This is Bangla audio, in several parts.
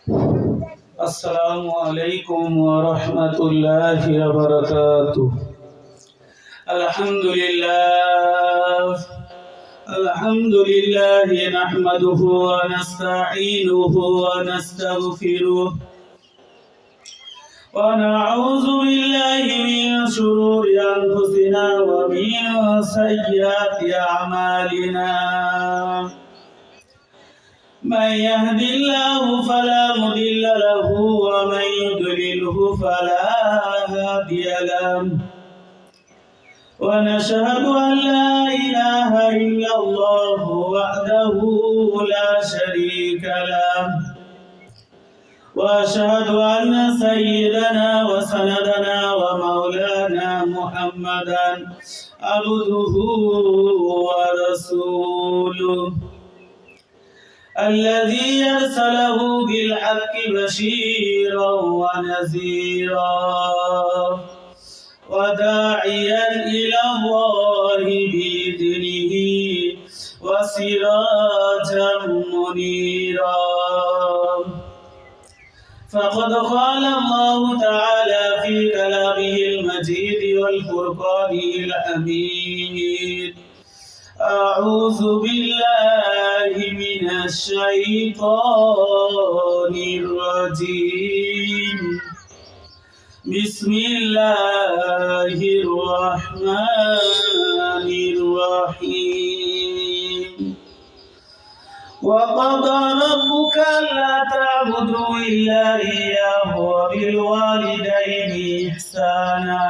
السلام عليكم ورحمة الله وبركاته. الحمد لله نحمده ونستعينه ونستغفره ونعوذ بالله من شرور أنفسنا ومن سيئات أعمالنا. من يهد الله فلا مضل له ومن يضلله فلا هادي له. ونشهد أن لا إله إلا الله وحده لا شريك له. وأشهد أن سيدنا وسندنا ومولانا محمدا عبده ورسوله الذي أرسله بالحق بشيرا ونذيرا وداعيا إلى الله بإذنه وسراجا منيرا. فقد قال الله تعالى في كلامه المجيد والفرقان الحميد: أعوذ بالله من الشيطان الرجيم. بسم الله الرحمن الرحيم. وقضى ربك ألا تعبدوا إلا إياه وبالوالدين إحسانا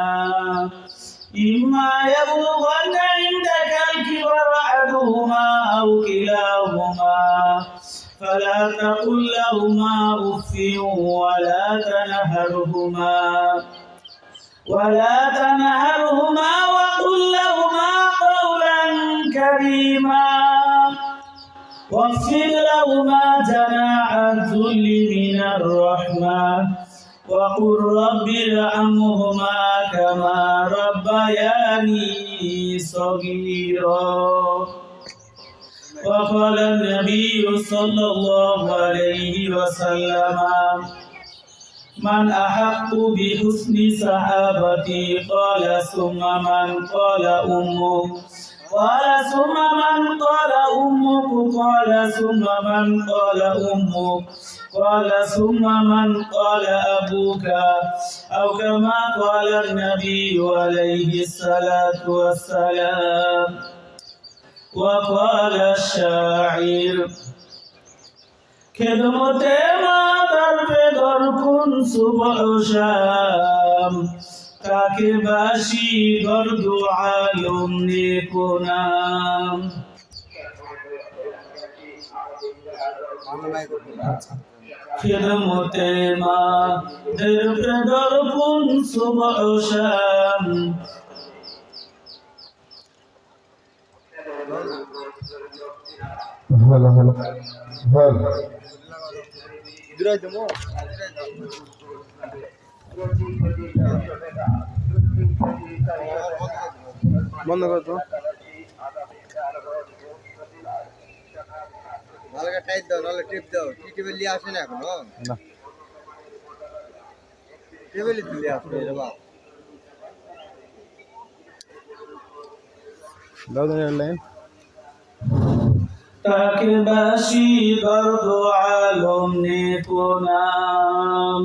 إما يبلغن عندك الكبر أحدهما أو كلاهما فلا تقل لهما أف ولا تنهرهما وقل لهما قولا كريما واخفض لهما جناح الذل من الرحمة وقل رب ارحمهما كما ربياني صغيرا. وقال النبي صلى الله عليه وسلم: من أحق بحسن صحابتي؟ قال ثم من؟ قال أمك. قال ثم من؟ قال أمك. قال ثم من؟ قال أمك. قال ثم من؟ قال أبوك، أو كما قال النبي عليه الصلاة والسلام. وقال الشاعر: خدمت مادر پدر کن صبح و شام تاکه باشی درد و عالم نیکنام. خدمت مادر پدر کن صبح و شام. هلا هلا هلا বন্ধ কর তো ভালো করে টাইট দাও নাহলে টিপ দাও টি টেবিল নিয়ে আসে না এখনো না টেবিল দিলে আসবে রে বাবা দাও দাও লাইন তাকে বাসি দর্দ আলম নেকুনাম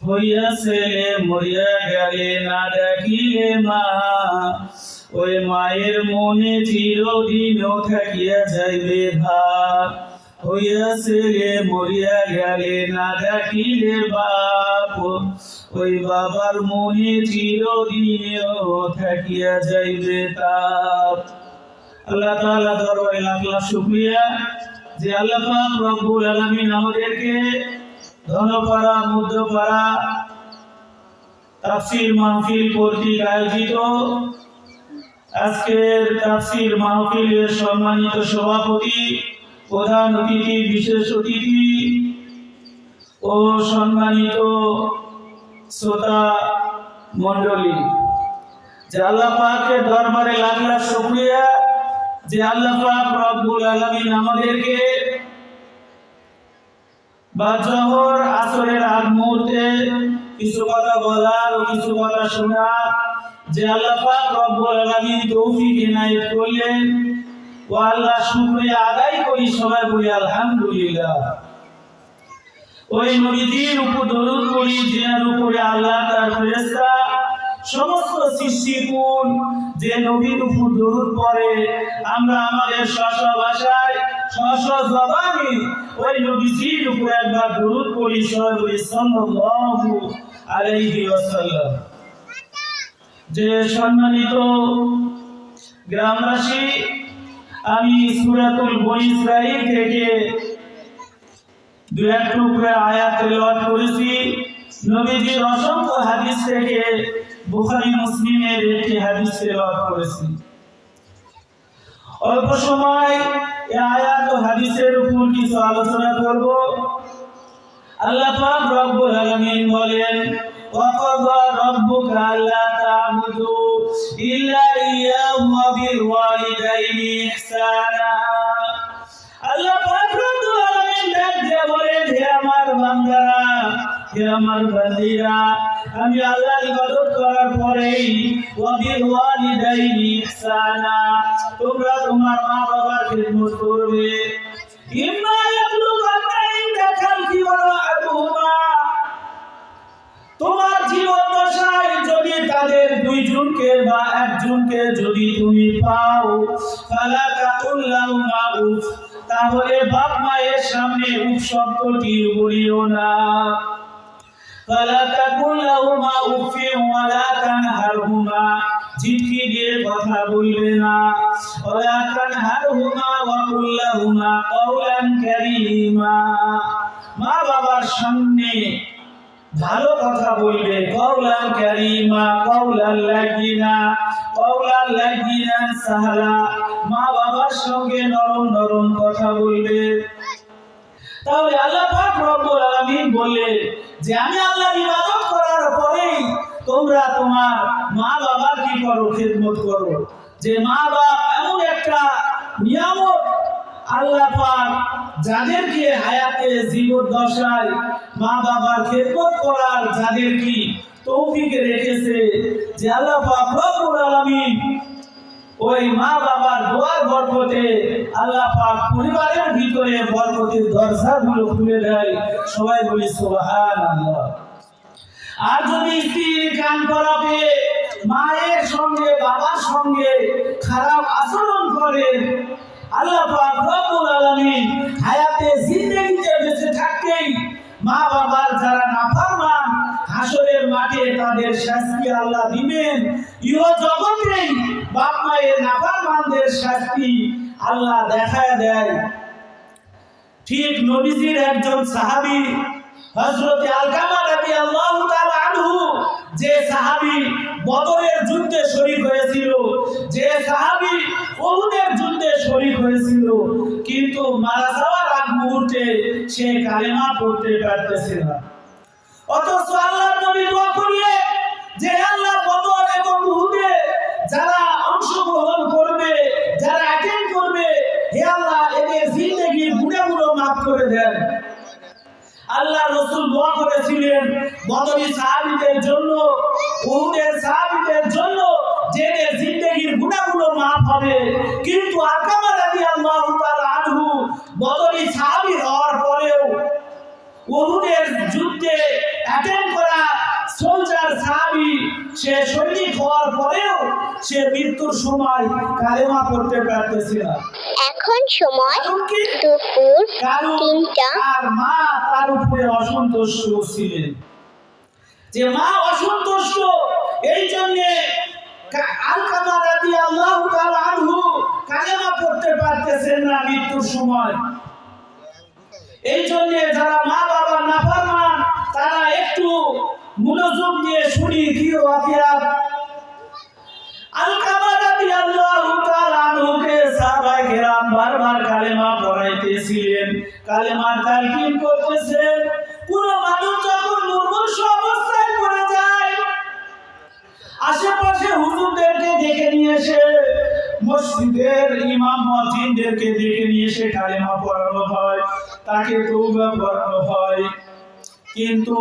হইয়াছে মরিয়া গেলে না দেখিলে মা ওই মায়ের মনে চিরদিন থাকিয়া যাইবে ভাব হইয়াছে মরিয়া গেলে না দেখিলে বাপ ওই বাবার মনে চিরদিন থাকিয়া যাইবে তাপ। আল্লাহ তাআলা দরবারে লাখ লাখ শুকরিয়া যে আল্লাহ পাক রব্বুল আলামিন আমাদেরকে ধনপাড়া মধ্যপাড়া তাফসীর মাহফিল কর্তৃক আয়োজিত আজকের তাফসীর মাহফিলের সম্মানিত সভাপতি, প্রধান অতিথি, বিশেষ অতিথি ও সম্মানিত শ্রোতা মণ্ডলী, যে আল্লাহ পাকের দরবারে লাখ লাখ শুকরিয়া যে আল্লাহ পাক রব্বুল আলামিন আমাদেরকে বা জোহর আসরের আগ মুহূর্তে কিছু কথা বলার ও কিছু কথা শোনার যে আল্লাহ পাক রব্বুল আলামিন তৌফিক ইনায়েত করলেন, ও আল্লাহ শুকরিয়া আদায় করি, সবাই বলি আলহামদুলিল্লাহ। ওই নবীজির উপর দরুদ পড়ি যিনার উপরে আল্লাহ তার ফেরেশতা সমস্ত সৃষ্টিকুল যে নবীর উপর দরুদ পড়ে, আমরা আমাদের স্ব ভাষায় স্ব জবানে ওই নবীজির উপর একবার দরুদ পড়ি, সবাই বলি সাল্লাল্লাহু আলাইহি ওয়াসাল্লাম। যে সম্মানিত গ্রামবাসী, আমি সূরাতুল বনী ইসরাঈল থেকে দুই এক টুকরা আয়াত তেলাওয়াত করেছি। নবীজির অসংখ্য হাদিস থেকে বুখারী মুসলিমের একটি হাদিস তেলাওয়াত করেছি। অল্প সময় এই আয়াত ও হাদিসের উপর কিছু আলোচনা করব। আল্লাহ পাক রব্বুল আলামিন বলেন, وَقَضَى رَبُّكَ أَلَّا تَعْبُدُوا إِلَّا إِيَّاهُ وَبِالْوَالِدَيْنِ إِحْسَانًا। আল্লাহ পাক রব্বুল আলামিন ডাক দিয়ে বলেন, হে আমার বান্দারা, হে আমার বান্দীরা, আমি আল্লাহর ইবাদত করার পরেই ওয়াবিলওয়ালিদাইনি ইহসানা, তোমরা তোমার মা বাবার খিদমত করবে। ইম্মা ইয়াবলুগান্না ইনদাকাল কিবারা আহাদুহুমা, তোমার জীবন দশায় যদি তাদের দুইজনকে বা একজনকে যদি তুমি পাও, ফালা তাকুল লাহুমা উফ, তাহলে বাপ মায়ের সামনে উফ শব্দটি বলিও না। ফালা তাকুল লাহুমা উফ ওয়ালা তানহারহুমা, জিটকি দিয়ে কথা বলবে না। ওয়ালা তানহারহুমা ওয়া কুল লাহুমা কাওলান কারীমা, মা বাবার সামনে ভালো কথা বলবে। কাওলান কারীমা, কাওলান লাযিনা, কাওলান লাযিনা সাহলা, মা বাবার সঙ্গে নরম নরম কথা বলবে। তাহলে আল্লাহ পাক রব্বুল আলামিন বললেন যে আমি আল্লাহর ইবাদত করার পরেই তোমরা তোমার মা বাবার কি করো, খিদমত করো। যে মা বাপ এমন একটা নিয়ামত আল্লাহ পাক যাদেরকে হায়াতে জীবদ্দশায় মা বাবার খিদমত করার যাদের কি তৌফিক রেখেছে, যে আল্লাহ পাক রব্বুল আলামিন ওই মা বাবার দোয়ার বরকতে আল্লাহ পাক পরিবারের ভিতরে বরকতের দরজাগুলো খুলে দেয়। সবাই বলি সুবহানাল্লাহ। আর যদি স্ত্রীর কান করাবে, মায়ের সঙ্গে বাবার সঙ্গে খারাপ আচরণ করে, আল্লাহ পাক রব্বুল আলামিন হায়াতে জিন্দেগিতে বেঁচে থাকতেই মা বাবার যারা নাফরমান, হাসরের মাঠে তাদের শাস্তি আল্লাহ দিবেন। ইহ জগতেই বাপ মায়ের নাফরমানদের শাস্তি আল্লাহ দেখায় দেয়। ঠিক নবীজির একজন সাহাবী হযরত আলকামা রাদিয়াল্লাহু তাআলা আনহু, যে সাহাবী বদরের যুদ্ধে শরীক হয়েছিল, যে সাহাবী উহুদের যুদ্ধে শরীক হয়েছিল, কিন্তু মারা যাওয়ার আগ মুহূর্তে সে কালেমা পড়তে পারতেছিল না। অথচ আল্লাহর নবী দোয়া করলেন যে আল্লাহ বদর এবং উহুদে যারা অংশগ্রহণ করবে, যারা অ্যাটেন্ড করবে, হে আল্লাহ এদের জিন্দেগির গুনাহগুলো মাফ করে দেন। আল্লাহ রাসূল দোয়া করেছিলেন বদরি সাহাবীদের জন্য, উহুদের সাহাবীদের জন্য, যাদের জিন্দেগির গুনাহগুলো মাফ হবে। কিন্তু আলকামা রাদিয়াল্লাহু তাআলা আনহু বদরি সাহাবী হওয়ার পরেও, উহুদের যুদ্ধে অ্যাটেন্ড করা সোলজার সাহাবী, সে সৈনিক হওয়ার পরেও সে মৃত্যুর সময় কালেমা পড়তে পারতেছিল না। এখন সময় দুপুর 3টা। আর মা তার উপরে অসন্তুষ্ট ছিলেন, যে মা অসন্তুষ্ট, এই জন্য আলকামা রাদিয়াল্লাহু তাআলা আনহু কালেমা পড়তে পারতেছেন না মৃত্যুর সময়। এই জন্য যারা মা বাবার নাফরমান তারা একটু মনোযোগ দিয়ে শুনি কি ওয়াকিয়াত। আলকামা রাদিয়াল্লাহু তাআলা আনহুকে সাহাবায়ে কেরাম বারবার কালেমা পড়াইতেছিলেন, কালেমার তালকিন করতেছেন। কোন মানুষ যখন মুমূর্ষু অবস্থায় পড়ে যায়, আশেপাশে হুজুরদেরকে ডেকে নিয়ে এসে মসজিদের ইমাম মুয়াজ্জিনদেরকে ডেকে নিয়ে এসে কালেমা পড়ানো হয়, তাকে তওবা পড়ানো হয়। কিন্তু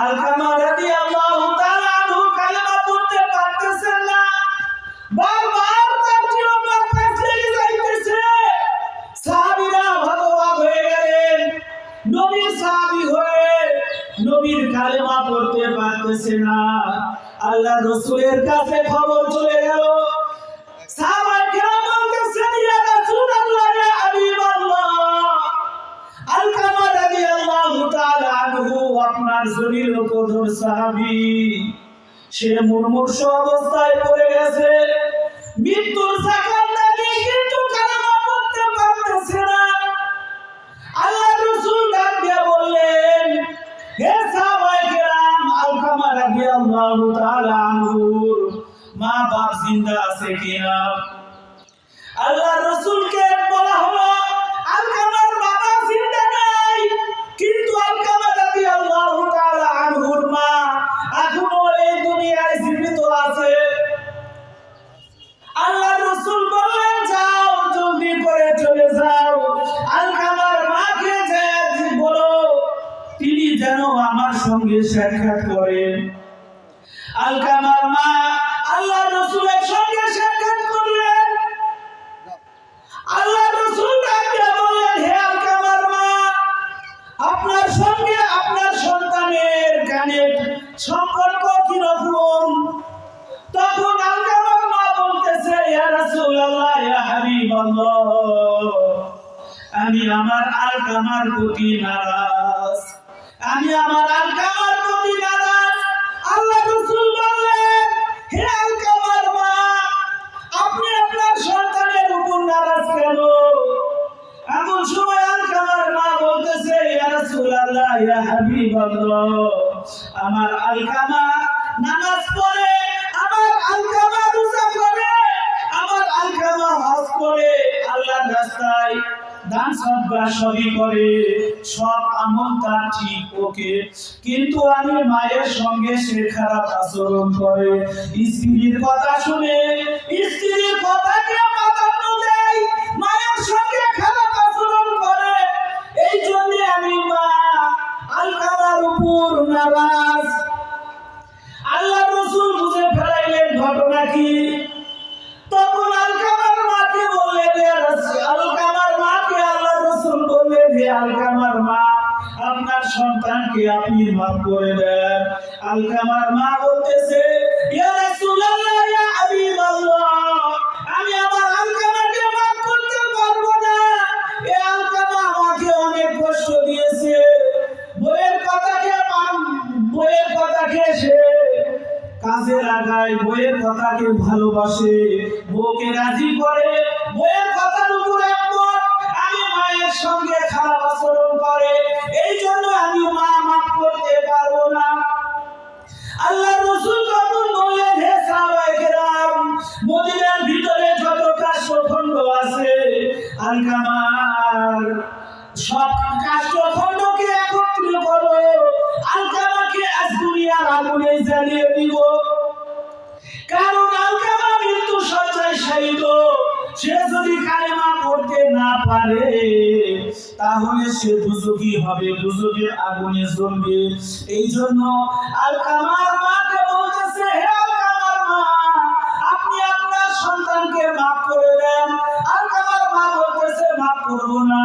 আলকামা রাদিয়াল্লাহু তাআলা আনহু কালেমা পড়তে পারতেছেন না, বারবার তার জীবন পাশে যাইতেছে। সাহাবীরা হতবাক হয়ে গেলেন, নবীর সাহাবী হয়ে নবীর কালেমা পড়তে পারতেছে না। আল্লাহ রাসূলের কাছে খবর চলে গেল। সাহাবায়ে কেরাম বলতেছেন, ইয়া রাসূলুল্লাহ, ইয়া হাবিবাল্লাহ, আলকামা রাদিয়াল্লাহু তাআলা আনহু আপনার জলিল কদর সাহাবী, সে মুমূর্ষু অবস্থায় পড়ে গেছে, মৃত্যুর সাকাত লাগে, কিন্তু কালেমা পড়তে পারতেছে না। আল্লাহ রাসূল ডাক দিয়ে বললেন, হে সাহাবায়ে কেরাম, আলকামা রাদিয়াল্লাহু তাআলা আনহুর মা বাপ জিন্দা আছে কিনা? আল্লাহ রাসূলকে বলা হলো, আলকামার বাবা জিন্দা নাই, কিন্তু আলকামা রাদিয়াল্লাহু তাআলা আনহুর মা এখনো এই দুনিয়ায় জীবিত আছে। আল্লাহ রাসূল বললেন, যাও জলদি করে চলে যাও, আলকামার মাকে যে বলো তিনি যেন আমার সঙ্গে সাক্ষাৎ করেন। আলকামার মা আল্লাহ রাসূলের সঙ্গে সাক্ষাৎ করলেন। আল্লাহ রাসূল ডাকতে বললেন, হে আলকামার মা, আপনার সঙ্গে আপনার সন্তানের কানে সম্পর্ক কি রকম? তখন আলকামার মা বলতেছে, ইয়া রাসূলুল্লাহ, ইয়া হাবিবাল্লাহ, আমি আমার আলকামার প্রতি নারাজ, আমি আমার আলকামার প্রতি নারাজ। আল্লাহ রাসূল বললেন, হে আলকামার মা, আপনি আপনার সন্তানের উপর নারাজ কেন? এমন সময় আলকামার মা বলতেছে, ইয়া রাসূলুল্লাহ, ইয়া হাবিবাল্লাহ, আমার আলকামা নামাজ পড়ে, আমার আলকামা রোজা করে, আমার আলকামা হজ করে, আল্লাহর রাস্তায় দান সদকা সবই করে, সব আমল তার ঠিক ওকে, কিন্তু আমি মায়ের সঙ্গে সে খারাপ আচরণ করে, স্ত্রীর কথা শুনে স্ত্রীর কথাকে প্রাধান্য দেয়, মায়ের সঙ্গে খারাপ আচরণ করে, এই জন্য আমি মা আলকামার উপর নারাজ। আল্লাহ রাসূল বুঝে ফেলাইলেন ঘটনা কি। তখন আলকামার মাকে বললেন, আলকামার মাকে আল্লাহ রাসূল বললেন, হে আলকামার মা, আপনার সন্তানকে আপনি মাফ করে দেন। আলকামার মা বলতেছে, ইয়া রাসূলুল্লাহ, ইয়া হাবিবাল্লাহ, আমি আমার আলকামাকে মাফ করতে পারবো না। এই আলকামা আমাকে অনেক কষ্ট দিয়েছে, বইয়ের কথাকে সে কাজে লাগায়, বইয়ের কথাকে ভালোবাসে, বউকে রাজি করে, বইয়ের কথার উপর একমত, আমি মায়ের সঙ্গে খারাপ আচরণ করে, এই জন্য আমি মা মাফ করতে পারবো না। আল্লাহ রাসূল তখন বললেন, হে সাহাবায়ে কেরাম, মদিনার ভিতরে যত কাষ্ঠখণ্ড আছে, আলকামার সব কাষ্ঠখণ্ডকে একত্রিত করো, আলকামাকে আজ দুনিয়ার আগুনে জ্বালিয়ে দিব। কারণ আলকামা মৃত্যু শয্যায় শায়িত, সে যদি কালেমা পড়তে না পারে তাহলে সে দুজকি হবে, দুজকের আগুনে জ্বলবে। এই জন্য আলকামার মাকে বলতেছে, হে আলকামার মা, আপনি আপনার সন্তানকে মাফ করে দেন। আলকামার মা বলতেছে, মাফ করব না।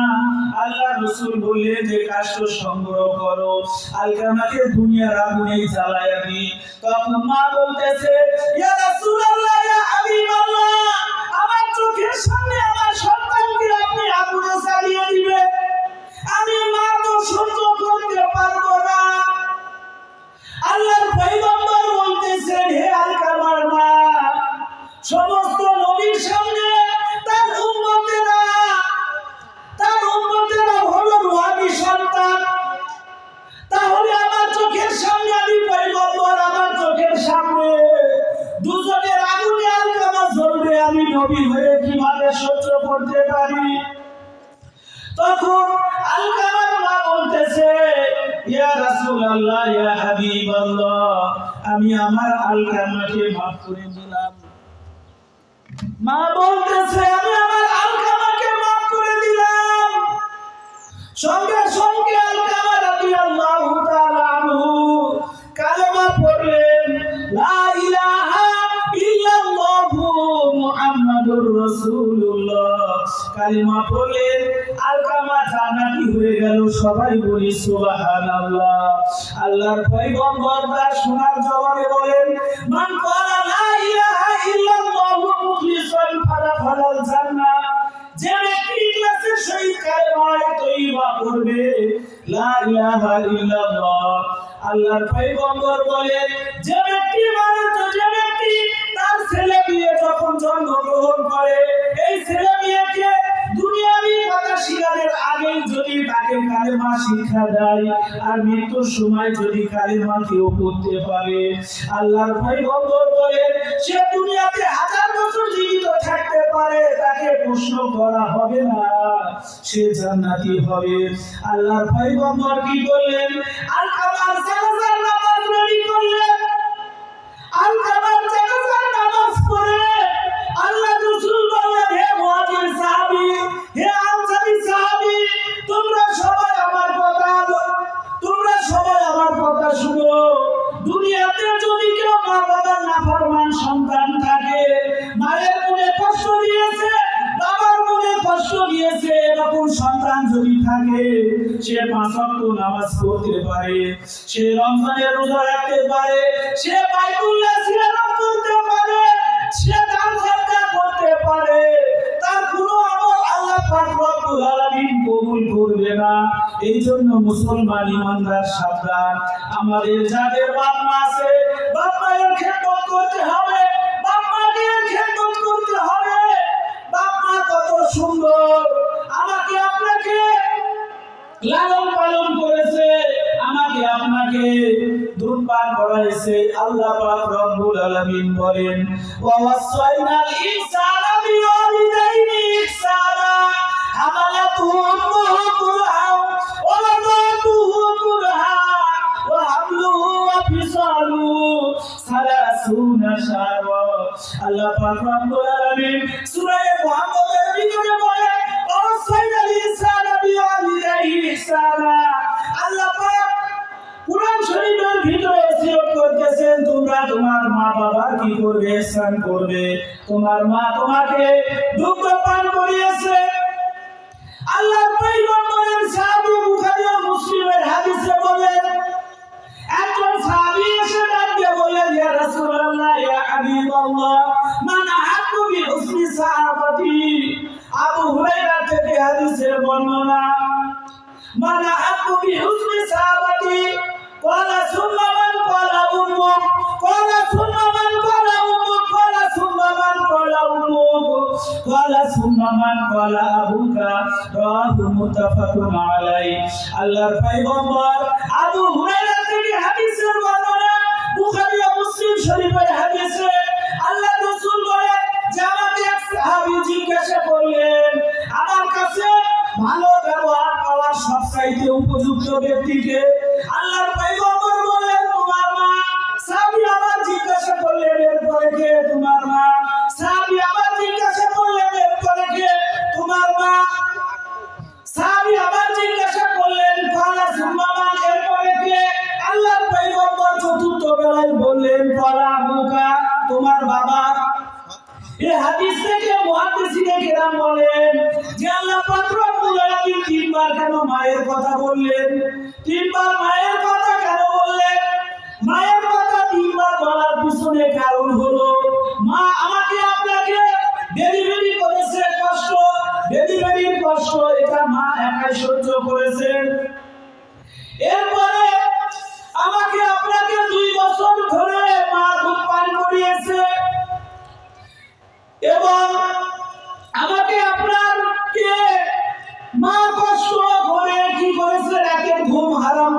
আল্লাহ রাসূল বললেন যে কাষ্ঠ সংগ্রহ করো, আলকামাকে দুনিয়ার আগুনে জ্বালায়া দি। তখন মা বলতেছে, ইয়া রাসূলুল্লাহ, ইয়া হাবিবাল্লাহ, আমার চোখের সামনে আমার সন্তানকে আপনি আগুনে জ্বালিয়ে দিবেন, আমি মা তো সহ্য করতে পারবো না। আল্লাহর পয়গম্বর বলতেছেন, হে আলকামার মা, সমস্ত নবীর সামনে তার উম্মতেরা হলো রূহানী সন্তান, তাহলে আমার চোখের সামনে আমি পয়গম্বর, আমার চোখের সামনে দুজনের আগুনে আলকামা জ্বলবে, আমি নবী হয়ে কিভাবে সহ্য করতে পারি? তখন আলকামার মা বলতেছে, ইয়া রাসূলুল্লাহ, ইয়া হাবিবাল্লাহ, আমি আমার আলকামাকে মাফ করে দিলাম। মা বলতেছে আমি আমার আলকামাকে মাফ করে দিলাম। সঙ্গে সঙ্গে আলকামা রাদিয়াল্লাহু তাআলা আনহু কালেমা পড়লেন, লা ইলাহা ইল্লাল্লাহু মুহাম্মাদুর রাসূলুল্লাহ। কালেমা পড়লেন, আলকামা জান্নাতি হয়ে গেল। সবাই বলি সুবহানাল্লাহ। আল্লাহর পয়গম্বর তার শোনার জবানে বলেন, মান ক্বালা লা ইলাহা ইল্লাল্লাহু মুখলিসান ফাদাখালাল জান্নাহ। যে ব্যক্তি ইখলাসের সহিত কালেমায়ে তয়্যিবা পড়বে, লা ইলাহা ইল্লাল্লাহ, আল্লাহর পয়গম্বর বলেন, যে ব্যক্তি তার ছেলে মেয়ে যখন জন্মগ্রহণ করে, এই ছেলে মেয়েকে দুনিয়াবি কথা শিখানোর আগেই যদি তাকে কালেমা শিক্ষা দেয় আর মৃত্যুর সময় যদি কালেমা কেউ পড়তে পারে, আল্লাহর পয়গম্বর বলেন, সে দুনিয়াতে 1000 বছর জীবিত থাকতে পারে, তাকে প্রশ্ন করা হবে না, সে জান্নাতি হবে। আল্লাহর পয়গম্বর কি করলেন? আলকামার জানাজার নামাজ রেডি করলেন। আলকামার জানাজার নামাজ পড়ে আল্লাহ রাসূল বললেন, হে মুহাজির সাহাবী, হে আনসারী সাহাবী, তোমরা সবাই আমার কথা শুনো। দুনিয়াতে যদি কেউ মা বাবার নাফরমান সন্তান থাকে, মায়ের মনে কষ্ট দিয়েছে, বাবার মনে কষ্ট দিয়েছে, এরকম সন্তান যদি থাকে, সে 5 ওয়াক্ত নামাজ পড়তে পারে, সে রমজানের রোজা রাখতে পারে, সে বাইতুল্লাহ জিয়ারত করতে পারে, সে দান সদকা করতে পারে, তার কোনো আমল আল্লাহ পাক রব্বুল আলামিন কবুল করবে না। এই জন্য মুসলমান ইমানদার সাবধান। আমাদের যাদের বাপ মা আছে, বাপ মায়ের খেদমত করতে হবে, বাপ মায়ের খেদমত করতে হবে। বাপ মা কত সুন্দর আমাকে আপনাকে লালন পালন করেছে, আমাকে আপনাকে দুধ পান করাইছে। আল্লাহ পাক রব্বুল আলামিন বলেন, ওয়া ওয়াসাইনাল ইনসানা বিওয়ালিদাইনি ইহসানা হামালাতুহু উম্মুহু কুরহা ওয়া ওয়াদাতুহু কুরহা ওয়া হামলুহু ওয়া ফিসালুহু 30 শাহরা। আল্লাহ পাক রব্বুল আলামিন সূরা মুহাম্মদের ভিতরে বলেন, ওয়া ওয়াসাইনাল ইনসানা বিওয়ালিদাইহি ইহসানা। আল্লাহ পাক কুরআন শরীফের ভিতরে ওসিয়ত করতেছেন, তোমরা তোমার মা বাবার কি করবে? ihsan করবে। তোমার মা তোমাকে দুগ্ধ পান করিয়েছে। আল্লাহর পয়গম্বরের সাহাবী বুখারী ও মুসলিমের হাদিসে বলেন, একজন সাহাবী এসে ডাক দিয়ে বলেন, ইয়া রাসূলুল্লাহ, ইয়া হাবিবাল্লাহ, মান আহাক্কু বিহুসনি সাহাবাতি। আবু হুরায়রা থেকে হাদিসের বর্ণনা, মান আহাক্কু বিহুসনি সাহাবাতি ক্বালা সুম্মা মান ক্বালা উম্মুক ক্বালা সুম্মা মান ক্বালা উম্মুক ক্বালা সুম্মা মান ক্বালা উম্মুক ক্বালা সুম্মা মান ক্বালা আবুকা। রাহু মুত্তাফাকুন আলাইহি। আল্লাহর পয়গম্বর আবু হুরায়রা থেকে হাদিসের বর্ণনা, বুখারী ও মুসলিম শরীফের হাদিসে আল্লাহর রাসূল বলেন যে আমাকে এক সাহাবী জিজ্ঞাসা করলেন, আমার কাছে ভালো ব্যবহার পাওয়ার সবচাইতে উপযুক্ত ব্যক্তিকে? আল্লাহর পয়গম্বর বললেন, তোমার মা। সাহাবী আবার জিজ্ঞাসা করলেন, এরপরে কে? তোমার মা। সাহাবী আবার জিজ্ঞাসা করলেন, এরপরে কে? তোমার মা। সাহাবী আবার জিজ্ঞাসা করলেন, ক্বালা সুম্মা মান, এরপরে কে? আল্লাহর পয়গম্বর চতুর্থ বেলায় বললেন, ক্বালা আবুকা, তোমার বাবা। এই হাদিস থেকে মুহাদ্দিসিনে কেরাম বলেন যে আল্লাহ পাক রব্বুল আলামিন 3 বার কেন মায়ের কথা বললেন? 3 বার মায়ের কথা কেন বললেন? মায়ের কথা 3 বার বলার পিছনে কারণ হলো, মা আমাকে আপনাকে ডেলিভারি করেছে, ডেলিভারির কষ্ট এটা মা একাই সহ্য করেছেন। এরপরে আমাকে আপনাকে 2 বছর ধরে মা দুধ পান করিয়েছে এবং আমাকে আপনাকে মা কষ্ট করে কি করেছে? রাতের ঘুম হারাম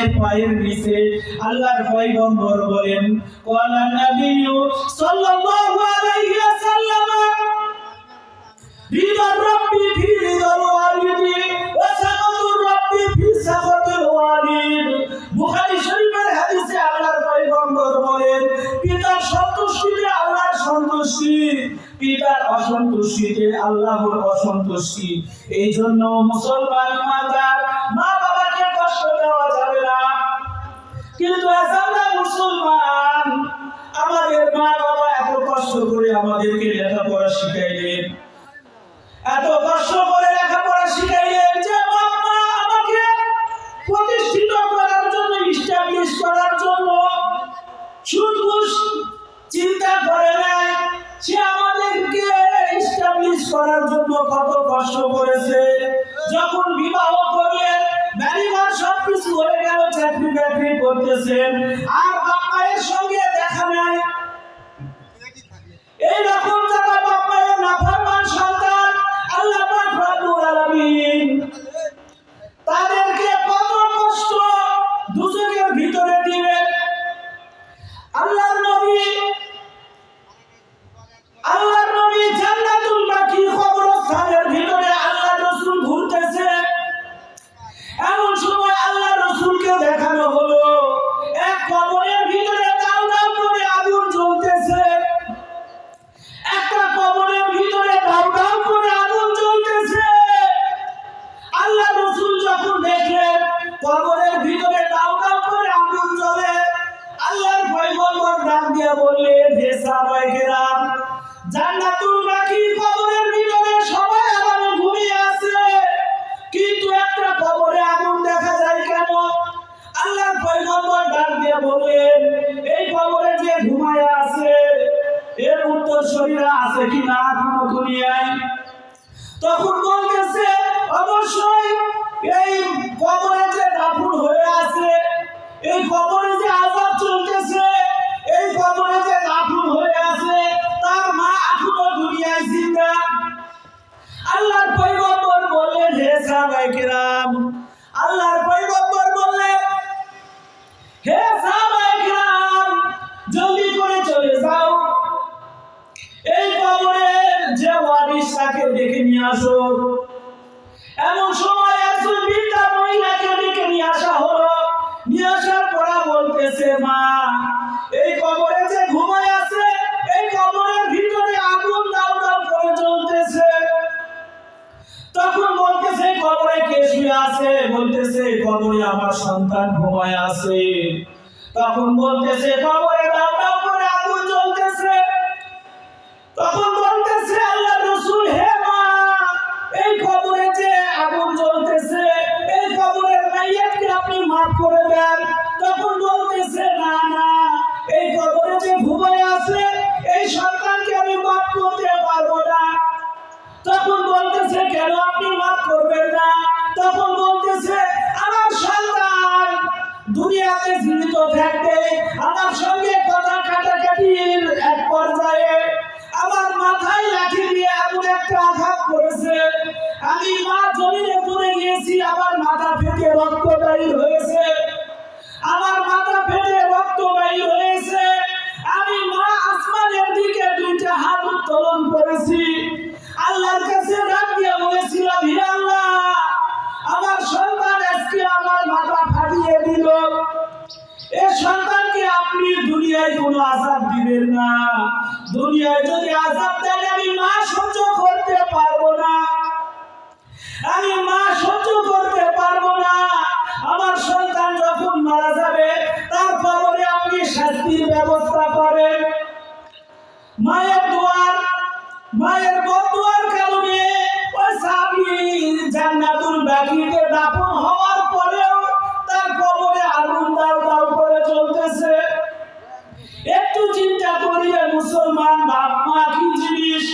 জমিনের পায়ের নিচে। আল্লাহর পয়গম্বর বলেন, ক্বালা নবিয়্যু সাল্লাল্লাহু আলাইহি ওয়াসাল্লাম, রিদার রাব্বি ফি রিদাল ওয়ালিদি ওয়া সাখাতুর রাব্বি ফি সাখাতিল ওয়ালিদ। বুখারী শরীফের হাদিসে আল্লাহর পয়গম্বর বলেন, পিতার সন্তুষ্টিতে আল্লাহর সন্তুষ্টি, পিতার অসন্তুষ্টিতে আল্লাহর অসন্তুষ্টি। এই জন্য মুসলমান ইমানদার মা বাবাকে কষ্ট দেওয়া যাবে না। কিন্তু আজ আমরা মুসলমান, আমাদের মা বাবা এত কষ্ট করে আমাদেরকে লেখাপড়া শিখাইলেন, এত কষ্ট করে লেখাপড়া শিখাইলেন যে বাবা মা আমাকে প্রতিষ্ঠিত করার জন্য, ইস্টাবলিশ করার জন্য সুদ ঘুষ চিন্তা করে নাই। সে আমাদেরকে ইস্টাবলিশ করার জন্য কত কষ্ট করেছে। যখন বিবাহ করলেন, বাড়িঘর সবকিছু হয়ে গেল, চাকরি বাকরি করতেছেন, আর বাপ মায়ের সঙ্গে দেখা নাই। এইরকম যারা বাপ মায়ের নাফরমান সন্তান, আল্লাহ পাক রব্বুল আলামিন তাদেরকে কত কষ্ট দুজকের ভিতরে দিবেন। আল্লাহর নবী জান্নাতুল বাকি কবরস্থানের ভিতরে আল্লাহর রাসূল ঘুরতেছে। এমন সময় আল্লাহর রাসূলকে দেখানো হলো এক কবরের ভিতরে দাউ দাউ করে আগুন জ্বলতেছে। একটা কবরের ভিতরে দাউ দাউ করে আগুন জ্বলতেছে। আল্লাহর রাসূল যখন দেখলেন কবরের ভিতরে দাউ দাউ করে আগুন জ্বলে, আল্লাহর পয়গম্বর ডাক দিয়ে বললেন, হে সাহাবায়ে কেরাম, জান্নাতুল বাকি কবরের ভিতরে সবাই আরামে ঘুমিয়ে আছে, কিন্তু একটা কবরে আগুন দেখা যায় কেন? আল্লাহর পয়গম্বর ডাক দিয়ে বললেন, এই কবরে যে ঘুমায় আছে এর উত্তরসূরিরা আছে কি না এখনো দুনিয়ায়? তখন বলতেছে, অবশ্যই এই কবরে যে দাফন হয়ে আছে, এই কবরে যে আযাব চলতেছে, এই কবরে যে দাফন হয়ে আছে, তার মা এখনো দুনিয়ায় জিন্দা। আল্লাহর পয়গম্বর বললেন, হে সাহাবায়ে কেরাম, আল্লাহর পয়গম্বর বললেন, হে সাহাবায়ে কেরাম, জলদি করে চলে যাও, এই কবরের যে ওয়ারিস তাকে ডেকে নিয়ে আসো। এমন সময় একজন বৃদ্ধা মহিলাকে ডেকে নিয়ে আসা হলো। নিয়ে আসার পর বলতেছে, মা, এই কবরে যে ঘুমায় আছে, এই কবরের ভিতরে আগুন দাউ দাউ করে জ্বলতেছে। তখন বলতেছে, কবরে কে শুয়ে আছে? বলতেছে, কবরে আমার সন্তান ঘুমায় আছে। তখন বলতেছে, কবরে দাউ দাউ করে আগুন জ্বলতেছে। তখন বলতেছে, আল্লাহর রাসূল, হে মা, এই কবরে যে আগুন জ্বলতেছে, এই কবরের মাইয়াতকে আপনি মাফ করে দেন। তখন বলতেছে, না না, এই কবরে যে ঘুমায় আছে, এই সন্তানকে আমি মাফ করতে পারবো না। তখন বলতেছে, কেন আপনি মাফ করবেন না? তখন বলতেছে, আমার সন্তান দুনিয়াতে জীবিত থাকতে আমার সঙ্গে কথা কাটাকাটির এক পর্যায়ে আমার মাথায় লাঠি দিয়ে এমন একটা আঘাত করেছে, আমি মা জমিনে পড়ে গিয়েছি, আমার মাথা ফেটে রক্ত বের হয়েছে, আমার মাথা ফেটে রক্ত বের হয়েছে। আমি মা আসমানের দিকে দুইটা হাত উত্তোলন করেছি, আল্লাহর কাছে ডাক দিয়ে বলেছিলাম, হে আল্লাহ, আমার সন্তান আজকে আমার মাথা ফাটিয়ে দিল, এই সন্তানকে আপনি দুনিয়ায় কোনো আযাব দিবেন না। দুনিয়ায় যদি আযাব দেন আমি মা সহ্য করতে পারবো না, আমি মা সহ্য করতে পারবো না। আমার সন্তান যখন মারা যাবে তার কবরে আপনি শাস্তির ব্যবস্থা করেন। মায়ের বদুয়ার কারণে ওই সাহাবী জান্নাতুল বাকিতে দাফন হওয়ার পরেও তার কবরে আগুন দাউ দাউ করে জ্বলতেছে। একটু চিন্তা করিয়ে মুসলমান বাপ মা কি জিনিস।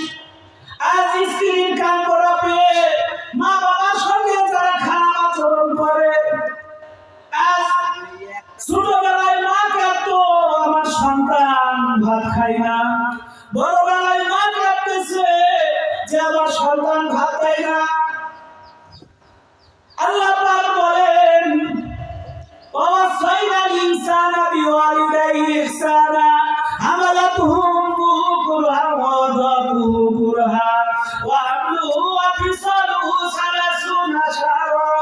আজ স্ত্রীর কান পড়াবে, মা বাবার সঙ্গে যারা খারাপ আচরণ করে, আজ ছোটবেলায় মা কাঁদতো, আমার সন্তান ভাত খায় না, বড়বেলায় মা কাঁদতেছে যে আমার সন্তান ভাত খায় না। আল্লাহ পাক বলেন, ও ووصينا الإنسان بوالديه إحسانا حملته أمه كرها ووضعته كرها وحمله وفصاله 30 شهرا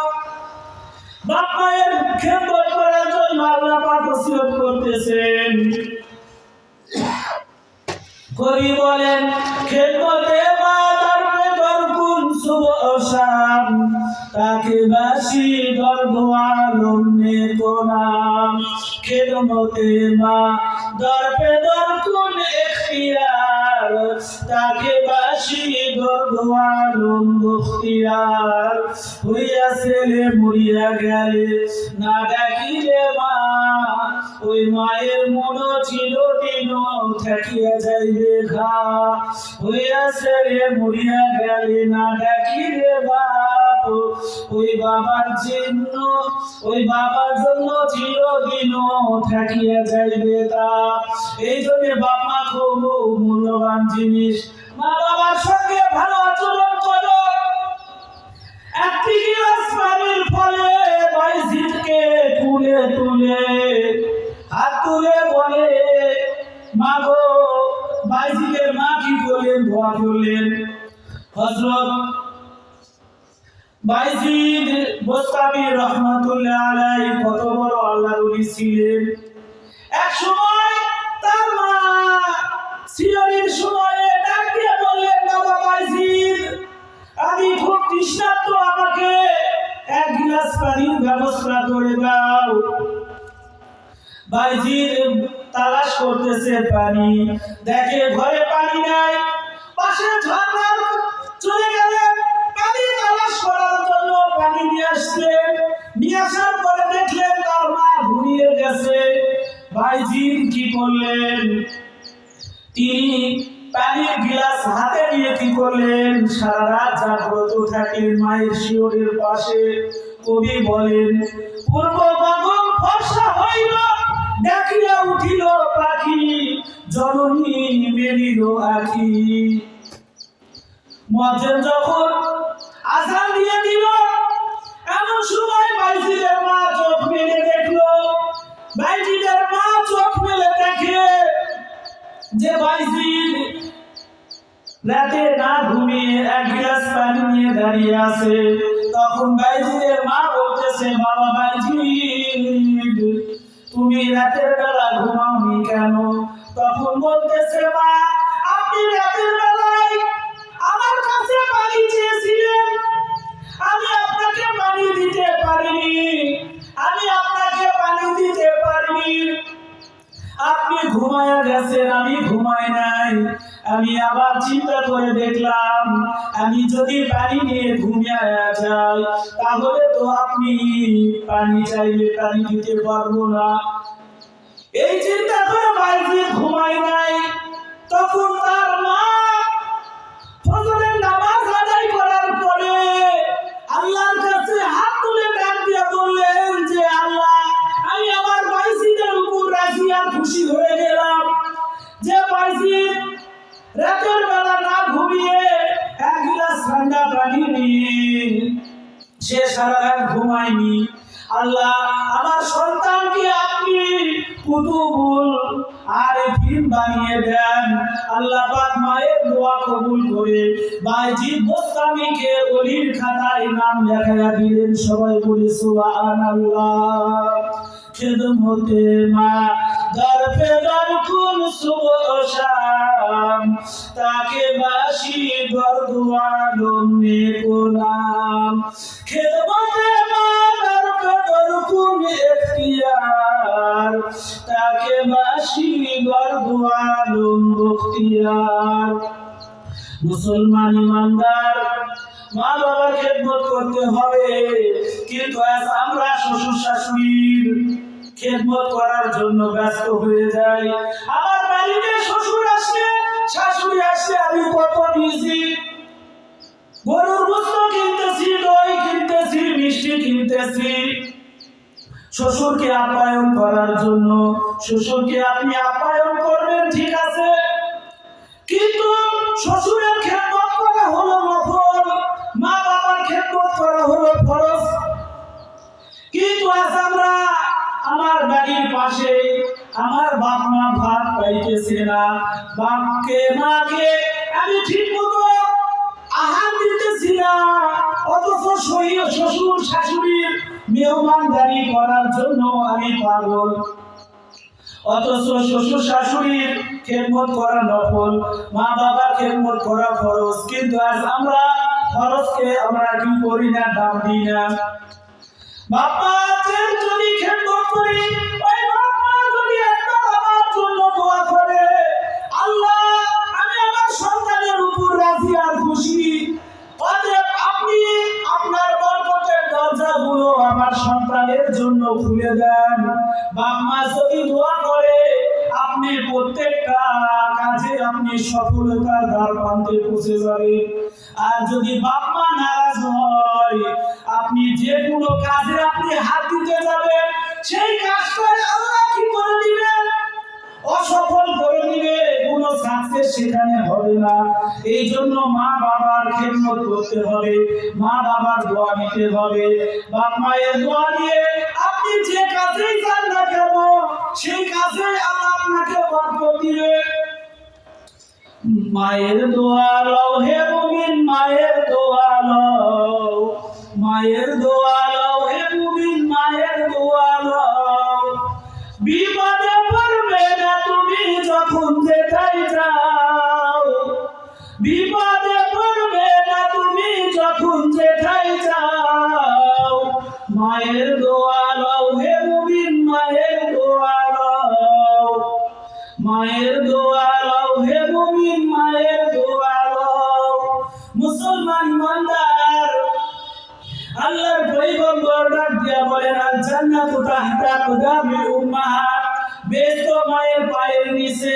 বাপ মায়ের খেদমত করার জন্য আল্লাহ পাক ওসিয়ত করতেছেন। কবি বলেন খেদমতে মা দরপে দরকুন সুবহ শাম তাকে বাসি দরদোয়ালম নে কোনাম। খেদমতে মা দরপে দরকুন ইখতিয়ার তাকে বাসি দরদোয়ালম বখতিয়ার। হইয়া ছেলে মরিয়া গেলে না ডাকিলে মা ওই মায়ের মন চিরদিন থাকিয়া যাইবে ঘা। হইয়া ছেলে মরিয়া গেলে না ডাকিলে বাপ ওই বাবার জন্য চিরদিন থাকিয়া যাইবে তা। এই জন্য বাপ মা খুব মূল্যবান জিনিস। মা বাবার সঙ্গে ভালো আচরণ করো। একটি গিলাস পানির ফলে বাইজিদকে তুলে তুলে হাত তুলে বলে মা গো। বাইজিদের মা কি করলেন? দোয়া করলেন। হযরত বাইজিদ বোস্তামি রহমাতুল্লাহ আলাইহি কত বড় আল্লাহর ওলি ছিলেন। এক সময় তার মা সিয়রের সময়ে ডাক দিয়ে বললেন বাবা বাইজিদ আমি খুব তৃষ্ণার্ত, আমাকে এক গ্লাস পানির ব্যবস্থা করে দাও। বাইজিদ তালাশ করতেছে পানি, দেখে ঘরে পানি নাই। পাশে ঝর্ণা চলে গেলেন, পানি তালাশ করার জন্য পানি নিয়ে আসলেন। নিয়ে আসার পরে দেখলেন তার মা ঘুমিয়ে গেছে। বাইজিদ কি করলেন? তিনি পানির গ্লাস হাতে নিয়ে কি করলেন? সারা রাত জাগ্রত থাকেন মায়ের শিয়রের পাশে। কবি বলেন পূর্ব গগন ফর্সা হইল ডাকিয়া উঠিল পাখি জননী মেলিল আখি। মুয়াজ্জিন যখন আযান দিয়ে দিল এমন সময় বাইজিদের মা চোখ মেলে দেখলো। বাইজিদের মা চোখ মেলে দেখে যে বাইজিদ রাতে না ঘুমিয়ে এক গ্লাস পানি নিয়ে দাঁড়িয়ে আছে। তখন বাইজিদের মা বলতেছে বাবা বাইজিদ তুমি রাতের বেলা ঘুমাওনি কেন? তখন বলতেছে মা আপনি রাতের বেলায় আমার কাছে পানি চেয়েছিলেন, আমি আপনাকে পানি দিতে পারিনি। আপনি ঘুমায়া গেছেন, আমি ঘুমাই নাই। আমি আবার চিন্তা করে দেখলাম আমি যদি পানি নিয়ে ঘুমিয়ে যাই তাহলে তো আপনি পানি চাইলে পানি দিতে পারবো না। এই চিন্তা করে বাইজিদ ঘুমায় নাই। তখন তার মা ফজরের নামাজ আদায় করার পরে আল্লাহর কাছে হাত তুলে ডাক দিয়ে বললেন যে আল্লাহ আমি আমার বাইজিদের উপর রাজি আর খুশি হয়ে গেলাম যে বাইজিদ রাতের বেলা না ঘুমিয়ে এক গ্লাস ঠান্ডা পানি নিয়ে সে সারা রাত ঘুমায়নি। আল্লাহ আমার সন্তানকে আপনি কুতুবুল আরিফিন বানিয়ে দেন। আল্লাহ পাক মায়ের দোয়া কবুল করে বাইজিদ বোস্তামিকে ওলির খাতায় নাম লেখায়া দিলেন। সবাই বলি সুবহানাল্লাহ। খেদমতে মা দর পে দর কুন সুবহ শাম তাকে বাসি দর দুয়ালম নে কোনাম। খেদমতে মা দর পে দর কুন ইখতিয়ার তাকে বাসি দর দুয়ালম বখতিয়ার। মুসলমান ইমানদার মা বাবার খেদমত করতে হবে, কিন্তু আজ আমরা শ্বশুর শাশুড়ির খেদমত করার জন্য ব্যস্ত হয়ে যাই। আমার বাড়িতে শ্বশুর আসলে শাশুড়ি আসলে আমি কত বিজি, গরুর গোশত কিনতেছি, দই কিনতেছি, মিষ্টি কিনতেছি শ্বশুরকে আপ্যায়ন করার জন্য। শ্বশুরকে আপনি আপ্যায়ন করবেন ঠিক আছে, কিন্তু শ্বশুরের খেদমত করা হলো নফল, মা বাবার খেদমত করা হলো ফরজ। কিন্তু আজ আমরা করতেছে না, বাপকে মাকে আমি ঠিক মতো আহার দিতেছি না, অথচ শ্বশুর শাশুড়ির মেহমানদারি করার জন্য আমি পাগল। অথচ শ্বশুর শাশুড়ির খেদমত করা নফল, মা বাবার খেদমত করা ফরজ, কিন্তু আজ আমরা ফরজকে আমরা কি করি না, দাম দিই না। বাপ্পাদের যদি খেদমত করি, ওই বাপ্পা যদি একবার আমার জন্য দোয়া করে, আল্লাহ আমি আমার সন্তানের উপর রাজি আর খুশি, অতএব আপনি আপনার বরকতের দরজাগুলো আমার সন্তানের জন্য খুলে দেন। বাপ্পা যদি দোয়া করে, আপনি প্রত্যেকটা কাজে আপনি সফলতার দ্বার প্রান্তে পৌঁছে যাবেন। আর যদি বাপ্পা নারাজ হয়, আপনি যে কোনো কাজে আপনি হাত দিতে যাবেন, সেই কাজটা আল্লাহ কি করে দিবেন, অসফল করে দিবে, কোনো সাকসেস সেখানে হবে না। এই জন্য মা বাবার খেদমত করতে হবে, মা বাবার দোয়া নিতে হবে। বাপ মায়ের দোয়া নিয়ে আপনি যে কাজেই যান না কেন, সেই কাজে আল্লাহ আপনাকে বরকত দিবে। মায়ের দোয়া লও হে মুমিন, মায়ের দোয়া লও, মায়ের দোয়া লও হে মুমিন, মায়ের দোয়া লও। বিপদে পড়বে না তুমি যখন যেটাই যাও, বিপদে পড়বে না তুমি যখন যেটাই যাও। মায়ের দোয়া লও হে মুমিন, মায়ের দোয়া লও, মায়ের দোয়া লও হে মুমিন, মায়ের দোয়া লও। মুসলমান ইমানদার, আল্লাহর পয়গম্বর ডাক দিয়া বলেন, আল জান্নাতু তাহতা আকদামিল উম্মাহাত, বেহেশত মায়ের পায়ের নিচে।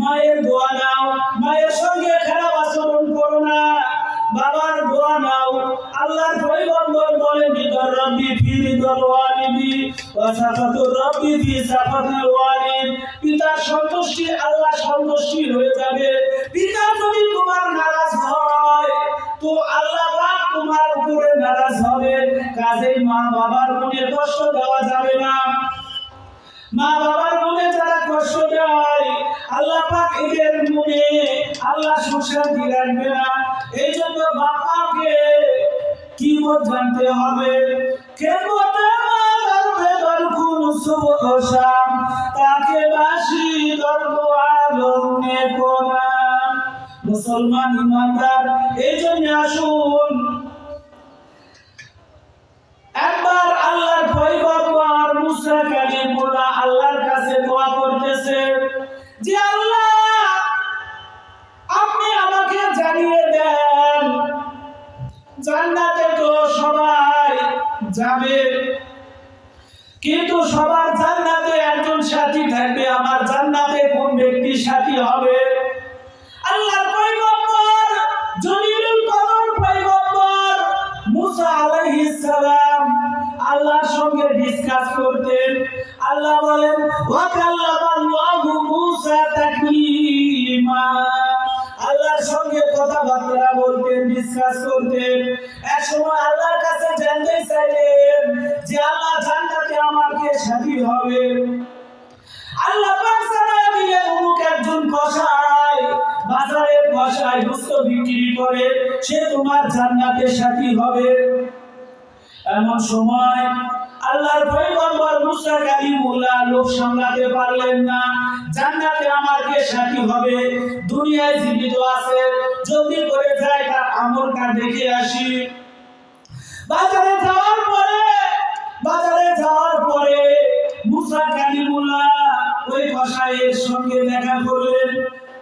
মায়ের দোয়া নাও, মায়ের সঙ্গে খারাপ আচরণ করো না, বাবার দোয়া নাও। আল্লাহর পয়গম্বর বলেন, রিদা রাব্বি ফি রিদাল ওয়ালিদি ওয়া সাখাতুর রাব্বি ফি সাখাতিল ওয়ালিদ, পিতার সন্তুষ্টি আল্লাহ সন্তুষ্টি হয়ে যাবে। পিতা যদি তোমার নারাজ হয়, তো আল্লাহ পাক তোমার উপরে নারাজ হবে। কাজেই মা বাবার মনে কষ্ট দেওয়া যাবে না। মা বাবার মনে যারা কষ্ট দেয়, আল্লাহ পাক এদের মনে আল্লাহ সুশান্তি রাখবে না। এই জন্য বাবাকে কিমত জানতে হবে। কেমতে মারবে দরকুন সুবহান, তাকে বাসি দরব আলমে কোরআন। মুসলমান ইমানদার, এই জন্য আসুন একবার আল্লাহর পয়গম্বর মুসা কালিমুল্লাহ আল্লাহর কাছে দোয়া করতেছে যে আল্লাহ আপনি আমাকে জানিয়ে দেন, জান্নাতে তো সবাই যাবে, কিন্তু সবার জান্নাতে একজন সাথী থাকবে, আমার জান্নাতে কোন ব্যক্তি সাথী হবে? আল্লাহর পয়গম্বর জলিলুল কদর পয়গম্বর মুসা আলাইহিস সালাম আল্লাহর সঙ্গে ডিসকাস করতেন। আল্লাহ বলেন, ওয়া কাল্লামাল্লাহু মুসা তাকলিমা, আল্লাহর সঙ্গে কথাবার্তা বলতেন, ডিসকাস করতেন। এক সময় আল্লাহর কাছে জানতে চাইলেন যে আল্লাহ জান্নাতে আমার কে সাথী হবে? আল্লাহ পাক জানায় দিলেন, অমুক একজন কসাই, বাজারের কসাই গোশত বিক্রি করে, সে তোমার জান্নাতে সাথী হবে। এমন সময় আল্লাহর পয়গম্বর মুসা কালিমুল্লাহ লোক সামলাতে পারলেন না, জান্নাতে আমার কে সাথী হবে? দুনিয়ায় জীবিত আছে, জলদি করে যাই তার আমলটা দেখে আসি। বাজারে যাওয়ার পরে মুসা কালিমুল্লাহ ওই কসাইয়ের সঙ্গে দেখা করলেন।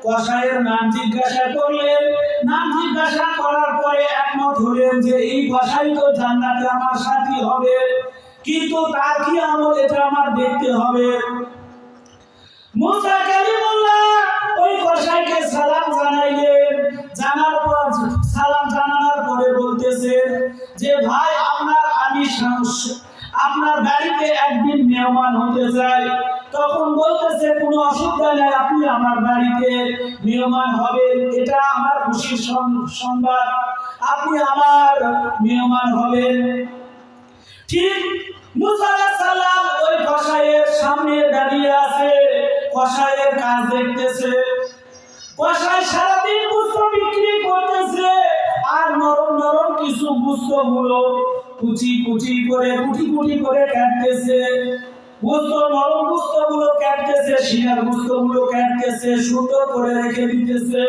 কসাইয়ের নাম জিজ্ঞাসা করলেন। নাম জিজ্ঞাসা করার পরে একমত হলেন যে এই কসাই তো জান্নাতে আমার সাথী হবে, কিন্তু তার কি আমল এটা আমার দেখতে হবে। মুসা কালিমুল্লাহ ওই কসাইকে সালাম জানাইলেন। সালাম জানানোর পরে বলতেছেন যে ভাই, আপনার বাড়িতে একদিন মেহমান হতে চাই। তখন বলতেছে, কোনো অসুবিধা নেই, আপনি আমার বাড়িতে মেহমান হবেন, এটা আমার খুশির সংবাদ, আপনি আমার মেহমান হবেন। ঠিক মুসা আলাইহিস সালাম ওই কসাইয়ের সামনে দাঁড়িয়ে আছে। কসাইয়ের কাজ দেখতেছে। কসাই সারাদিন গোস্ত বিক্রি করতেছে আর নরম নরম কিছু গোস্ত গুলো কুচি কুচি করে কাটতেছে। গোস্ত নরম গোস্ত গুলো কাটতেছে, শিরার গোস্ত গুলো কাটতেছে, সুন্দর করে রেখে দিতেছে।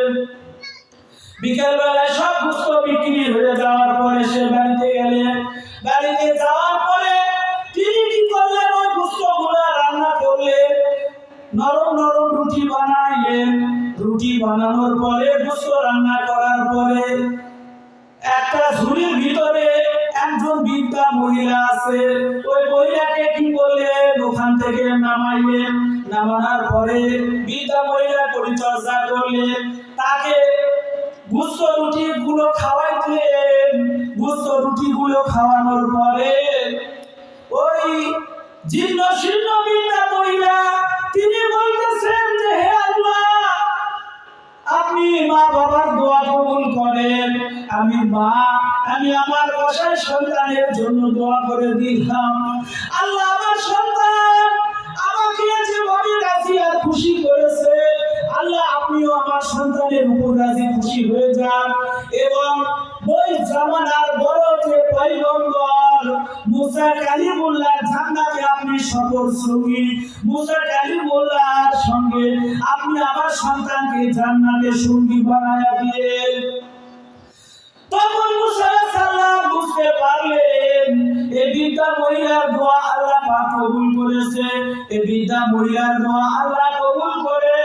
বিকেল বেলায় সব গোস্ত বিক্রি হয়ে যাওয়ার পরে সে বাড়িতে গেলেন। বাড়িতে যাওয়ার পরে তিনি কি করলেন, ওই গোস্ত গুলা রান্না করলেন, নরম নরম রুটি বানাইলেন। রুটি বানানোর পরে গোস্ত রান্না করার পরে একটা ঝুড়ির ভিতরে একজন বৃদ্ধা মহিলা আছে। ওই মহিলাকে কি করলেন, ওখান থেকে নামাইলেন। নামানোর পরে বৃদ্ধা মহিলা পরিচর্যা করলেন, তাকে গোস্ত রুটি গুলো খাওয়াইলেন। গোস্ত রুটি গুলো খাওয়ানোর পরে ওই জীর্ণ শীর্ণ বৃদ্ধা মহিলা তিনি বলতেছেন যে হে আল্লাহ, আপনি মা বাবার দোয়া কবুল করেন। আমি আমার কসাই সন্তানের জন্য দোয়া করে দিলাম। আল্লাহ আমার সন্তান আমাকে যেভাবে রাজি আর খুশি করেছে, আল্লাহ আপনিও আমার সন্তানের উপর রাজি খুশি হয়ে যান। এবং ওই জামানার বড় যে পয়গম্বর মুসা কালিমুল্লাহ জান্নাতে আপনি সফর সঙ্গী, মুসা কালিমুল্লাহর সঙ্গে আপনি আমার সন্তানকে জান্নাতে সঙ্গী বানায়া দিয়েন। তখন মুসা আলাইহিস সালাম বুঝতে পারলেন এই বৃদ্ধা মহিলার দোয়া আল্লাহ পাক কবুল করেছে। এই বৃদ্ধা মহিলার দোয়া আল্লাহ কবুল করে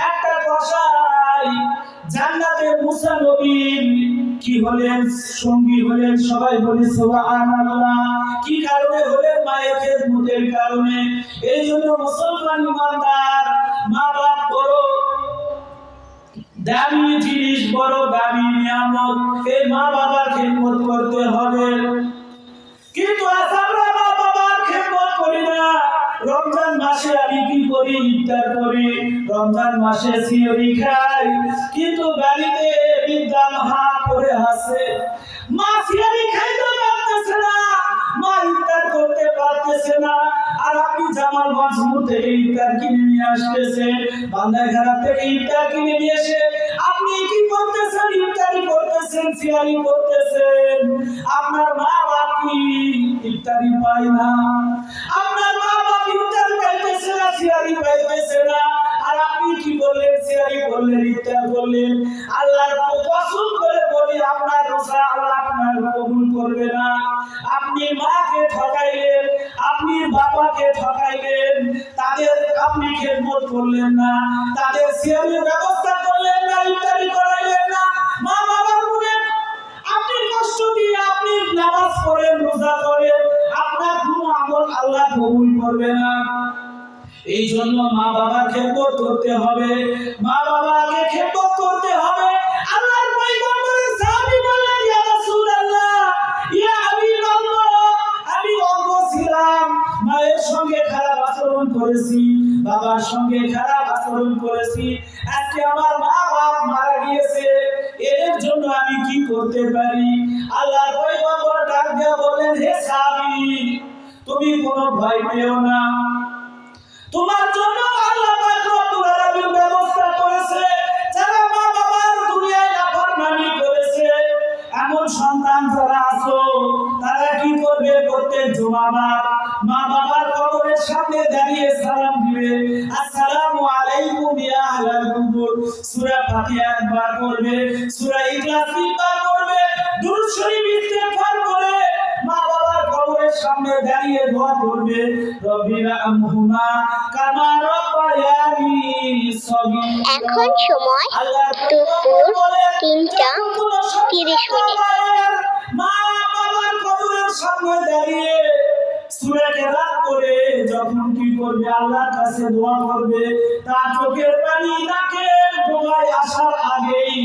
একটা কসাই জান্নাতে মুসা নবীর কি হলেন, সঙ্গী হলেন। সবাই বলি সুবহানাল্লাহ। কি কারণে হলেন? মায়ের খেদমতের কারণে। এই জন্য মুসলমান ইমানদার, মা বাপ বড় দামি জিনিস, বড় দামি নিয়ামত। এই মা বাবার খেদমত করতে হবে। কিন্তু আজ আমরা মা বাবার খেদমত করি না। রমজান মাসে আমি কি করি, ইফতার করি, রমজান মাসে সিহরি খাই, কিন্তু বাড়িতে বৃদ্ধা মা করে আসে। মা সিহরি খাইতে পারতেছে না, মা ইফতার করতে পারতেছে না। আর আপনি জামালগঞ্জ মোড় থেকে ইফতার কিনে নিয়ে আসতেছেন, বান্দাঘাট থেকে ইফতার কিনে নিয়ে এসে আপনি কি করতেছেন, ইফতারি করতেছেন, সিহরি করতেছেন। আপনার মা বাপ কি ইফতারি পায় না? আপনার মা বাপ ইফতার পাইতেছে না, সিহরি পাইতেছে না। আর আপনি কি করলেন, সিহরি করলেন, ইফতার করলেন। আল্লাহর কসম করে বলি আপনার রোজা আল্লাহ আপনার কবুল করবে না। আপনি মাকে ঠকাইলেন, আপনি বাবাকে ঠকাইলেন, তাদের আপনি খেদমত করলেন না, তাদের সিহরির ব্যবস্থা করলেন না, ইফতারি করাইলেন না। মা বাবার মনে আপনি কষ্ট দিয়ে আপনি নামাজ পড়েন, রোজা করেন, আপনার কোনো আমল আল্লাহ কবুল করবে না। এই জন্য মা বাবার খেদমত করতে হবে, মা বাবাকে খেদমত করতে হবে। আল্লাহর পয়গম্বর সাহাবী বললেন, ইয়া রাসূলুল্লাহ, ইয়া হাবিবাল্লাহ, আমি অজ্ঞ ছিলাম, মায়ের সঙ্গে খারাপ আচরণ করেছি, বাবার সঙ্গে খারাপ আচরণ করেছি। আজকে আমার মা বাপ মারা গিয়েছে, এর জন্য আমি কি করতে পারি? আল্লাহর পয়গম্বর ডাক দিয়ে বলেন, হে সাহাবী, তুমি কোনো ভয় পেও না, তোমার জন্য আল্লাহ পাক রব্বুল আলামিন ব্যবস্থা করেছে। যারা মা বাবার দুনিয়ায় নাফরমানি করেছে, এমন সন্তান যারা আছো, তারা কি করবে? প্রত্যেক জুমাবার মা বাবার কবরের সামনে দাঁড়িয়ে সালাম দিবে, আসসালামু আলাইকুম ইয়া আহলাল কুবুর। সূরা ফাতিহা একবার পড়বে, সূরা ইখলাস তিনবার পড়বে, দুরূদ শরীফ ইস্তেগফার করে মা বাবার কবরের সামনে দাঁড়িয়ে দোয়া করবে, রব্বিনা আমহুমা কামা রাব্বায়ানি সগীরা। এখন সময় দুপুর 3:30 মা বাবার কবরের সামনে দাঁড়িয়ে সূরা কেরাত পড়ে যখন কি করবে? আল্লাহর কাছে দোয়া করবে। তার চোখের পানি নাকের ডগায় আসার আগেই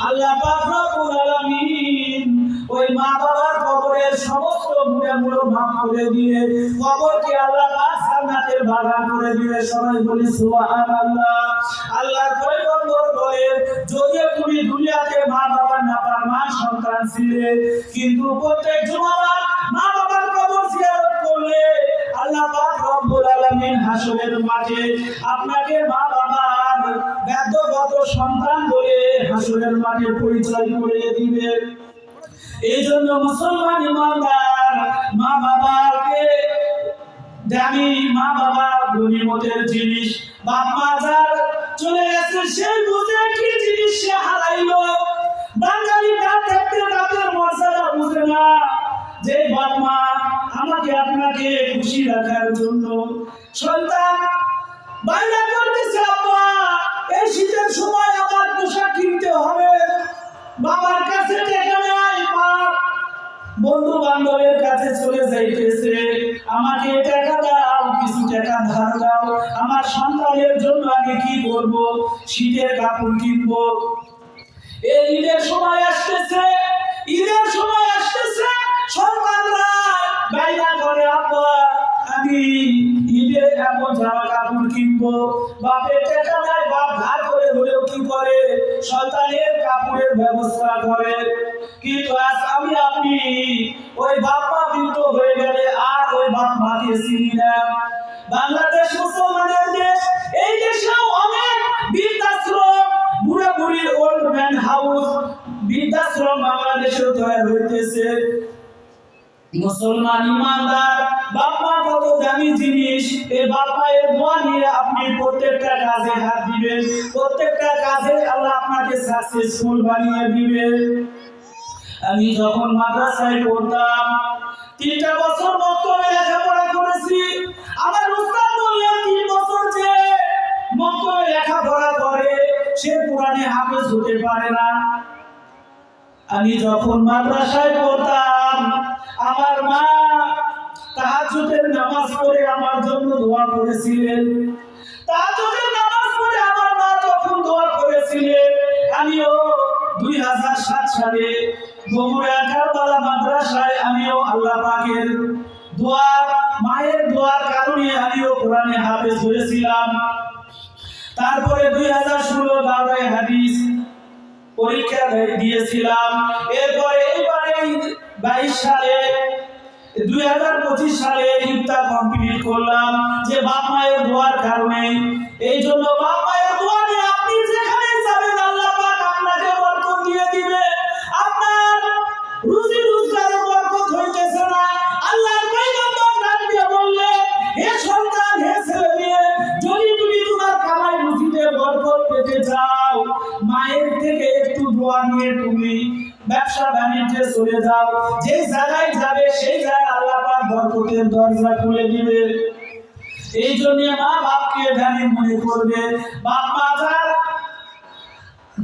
আল্লাহ পাক রব্বুল আলামিন ওই মা বাবার কবরের সমস্ত গুনাহগুলো মাফ করে দিয়ে কবরকে আল্লাহ পাক জান্নাতের বাগান করে দিবে। সবাই বলি সুবহানাল্লাহ। আল্লাহর পয়গম্বর বলেন, যদিও তুমি দুনিয়াতে মা বাবার নাফরমান সন্তান ছিলে, কিন্তু প্রত্যেক জুমাবার মা বাবার কবর জিয়ারত করলে আল্লাহ পাক রব্বুল আলামিন হাসরের মাঠে আপনাকে মা বাবার ব্যর্থগত সন্তান বলে হাসরের মাঠে পরিচয় করে দিবে। এই জন্য মুসলমান ইমানদার মা বাবাকে দামি, মা বাবা গনিমতের জিনিস। বাপ মা যার চলে গেছে সে বুঝে কি জিনিস সে হারাইলো। বাঙালি তার থাকতে তাদের মর্যাদা বুঝে না যে বাপ মা আমাকে আপনাকে খুশি রাখার জন্য সন্তান বাইরে করতেছে, আব্বা এই শীতের সময় আমার পোশাক কিনতে হবে, বাবার কাছে টাকা নাই, মা বন্ধু বান্ধবের কাছে চলে যাইতেছে, আমাকে টাকা দাও, কিছু টাকা ধার দাও, আমার সন্তানের জন্য আমি কি করব, শীতের কাপড় কিনবো। এই ঈদের সময় আসতেছে, ঈদের সময় আসতেছে, সন্তানরা বাইরে করে, আব্বা আমি ঈদে এমন জামা কাপড় কিনবো, বাপের টাকা নাই, বাপ ধার করে হলেও কি করে সন্তানের কাপড়ের ব্যবস্থা করে। কিন্তু আজ আমি আপনি ওই বাপ মা বৃদ্ধ হয়ে গেলে আর ওই বাপ মাকে চিনি না। বাংলাদেশ মুসলমানের দেশ, এই দেশেও অনেক বৃদ্ধাশ্রম, বুড়া বুড়ির ওল্ড ম্যান হাউস বৃদ্ধাশ্রম বাংলাদেশেও তৈরি হইতেছে। মুসলমান ইমানদার বাপ মা কত দামি জিনিস, এই বাপ মায়ের দোয়া নিয়ে আপনি প্রত্যেকটা কাজে হাত দিবেন, প্রত্যেকটা কাজে আল্লাহ আপনাকে সাকসেসফুল বানিয়ে দিবে। আমি যখন মাদ্রাসায় পড়তাম 3টা বছর মক্তবে লেখাপড়া করেছি। আমার উস্তাদ বললেন 3 বছর যে মক্তবে লেখাপড়া করে সে কোরআনে হাফেজ হতে পারে না। আমি যখন মাদ্রাসায় পড়তাম আমার মা তাহাজ্জুদের নামাজ পড়ে আমার জন্য দোয়া করেছিলেন। তাহাজ্জুদের নামাজ পড়ে আমার মা যখন দোয়া করেছিলেন, আমিও 2007 সালে বগুড়া কারবালা মাদ্রাসায় আমিও আল্লাহ পাকের দোয়া, মায়ের দোয়ার কারণে আমিও কোরআনে হাফেজ হয়েছিলাম। তারপরে 2016 বাংলায় হাদিস পরীক্ষা দিয়েছিলাম। এরপরে এবারে 2025 সালে ইফতা কমপ্লিট করলাম, যে বাপ মায়ের দোয়ার কারণে। এই জন্য বাপ মায়ের দোয়া নিয়ে আপনি যেখানে যাবেন আল্লাহ পাক আপনাকে বরকত দিয়ে দিবে। আপনার রুজি রোজগারে বরকত হইতেছে না, আল্লাহর পয়গম্বর ডাক দিয়ে বললেন, হে সন্তান, হে ছেলে মেয়ে, যদি তুমি তোমার কামাই রুজিতে বরকত পেতে চাও, মায়ের থেকে একটু দোয়া নিয়ে তুমি ব্যবসা বাণিজ্যে চলে যাও। যে জায়গায় যাবে সেই জায়গায় আল্লাহ পাক বরকতের দরজা খুলে দিবে। এই জন্য মা বাপকে ধ্যানে মনে করবে। বাপ মা যার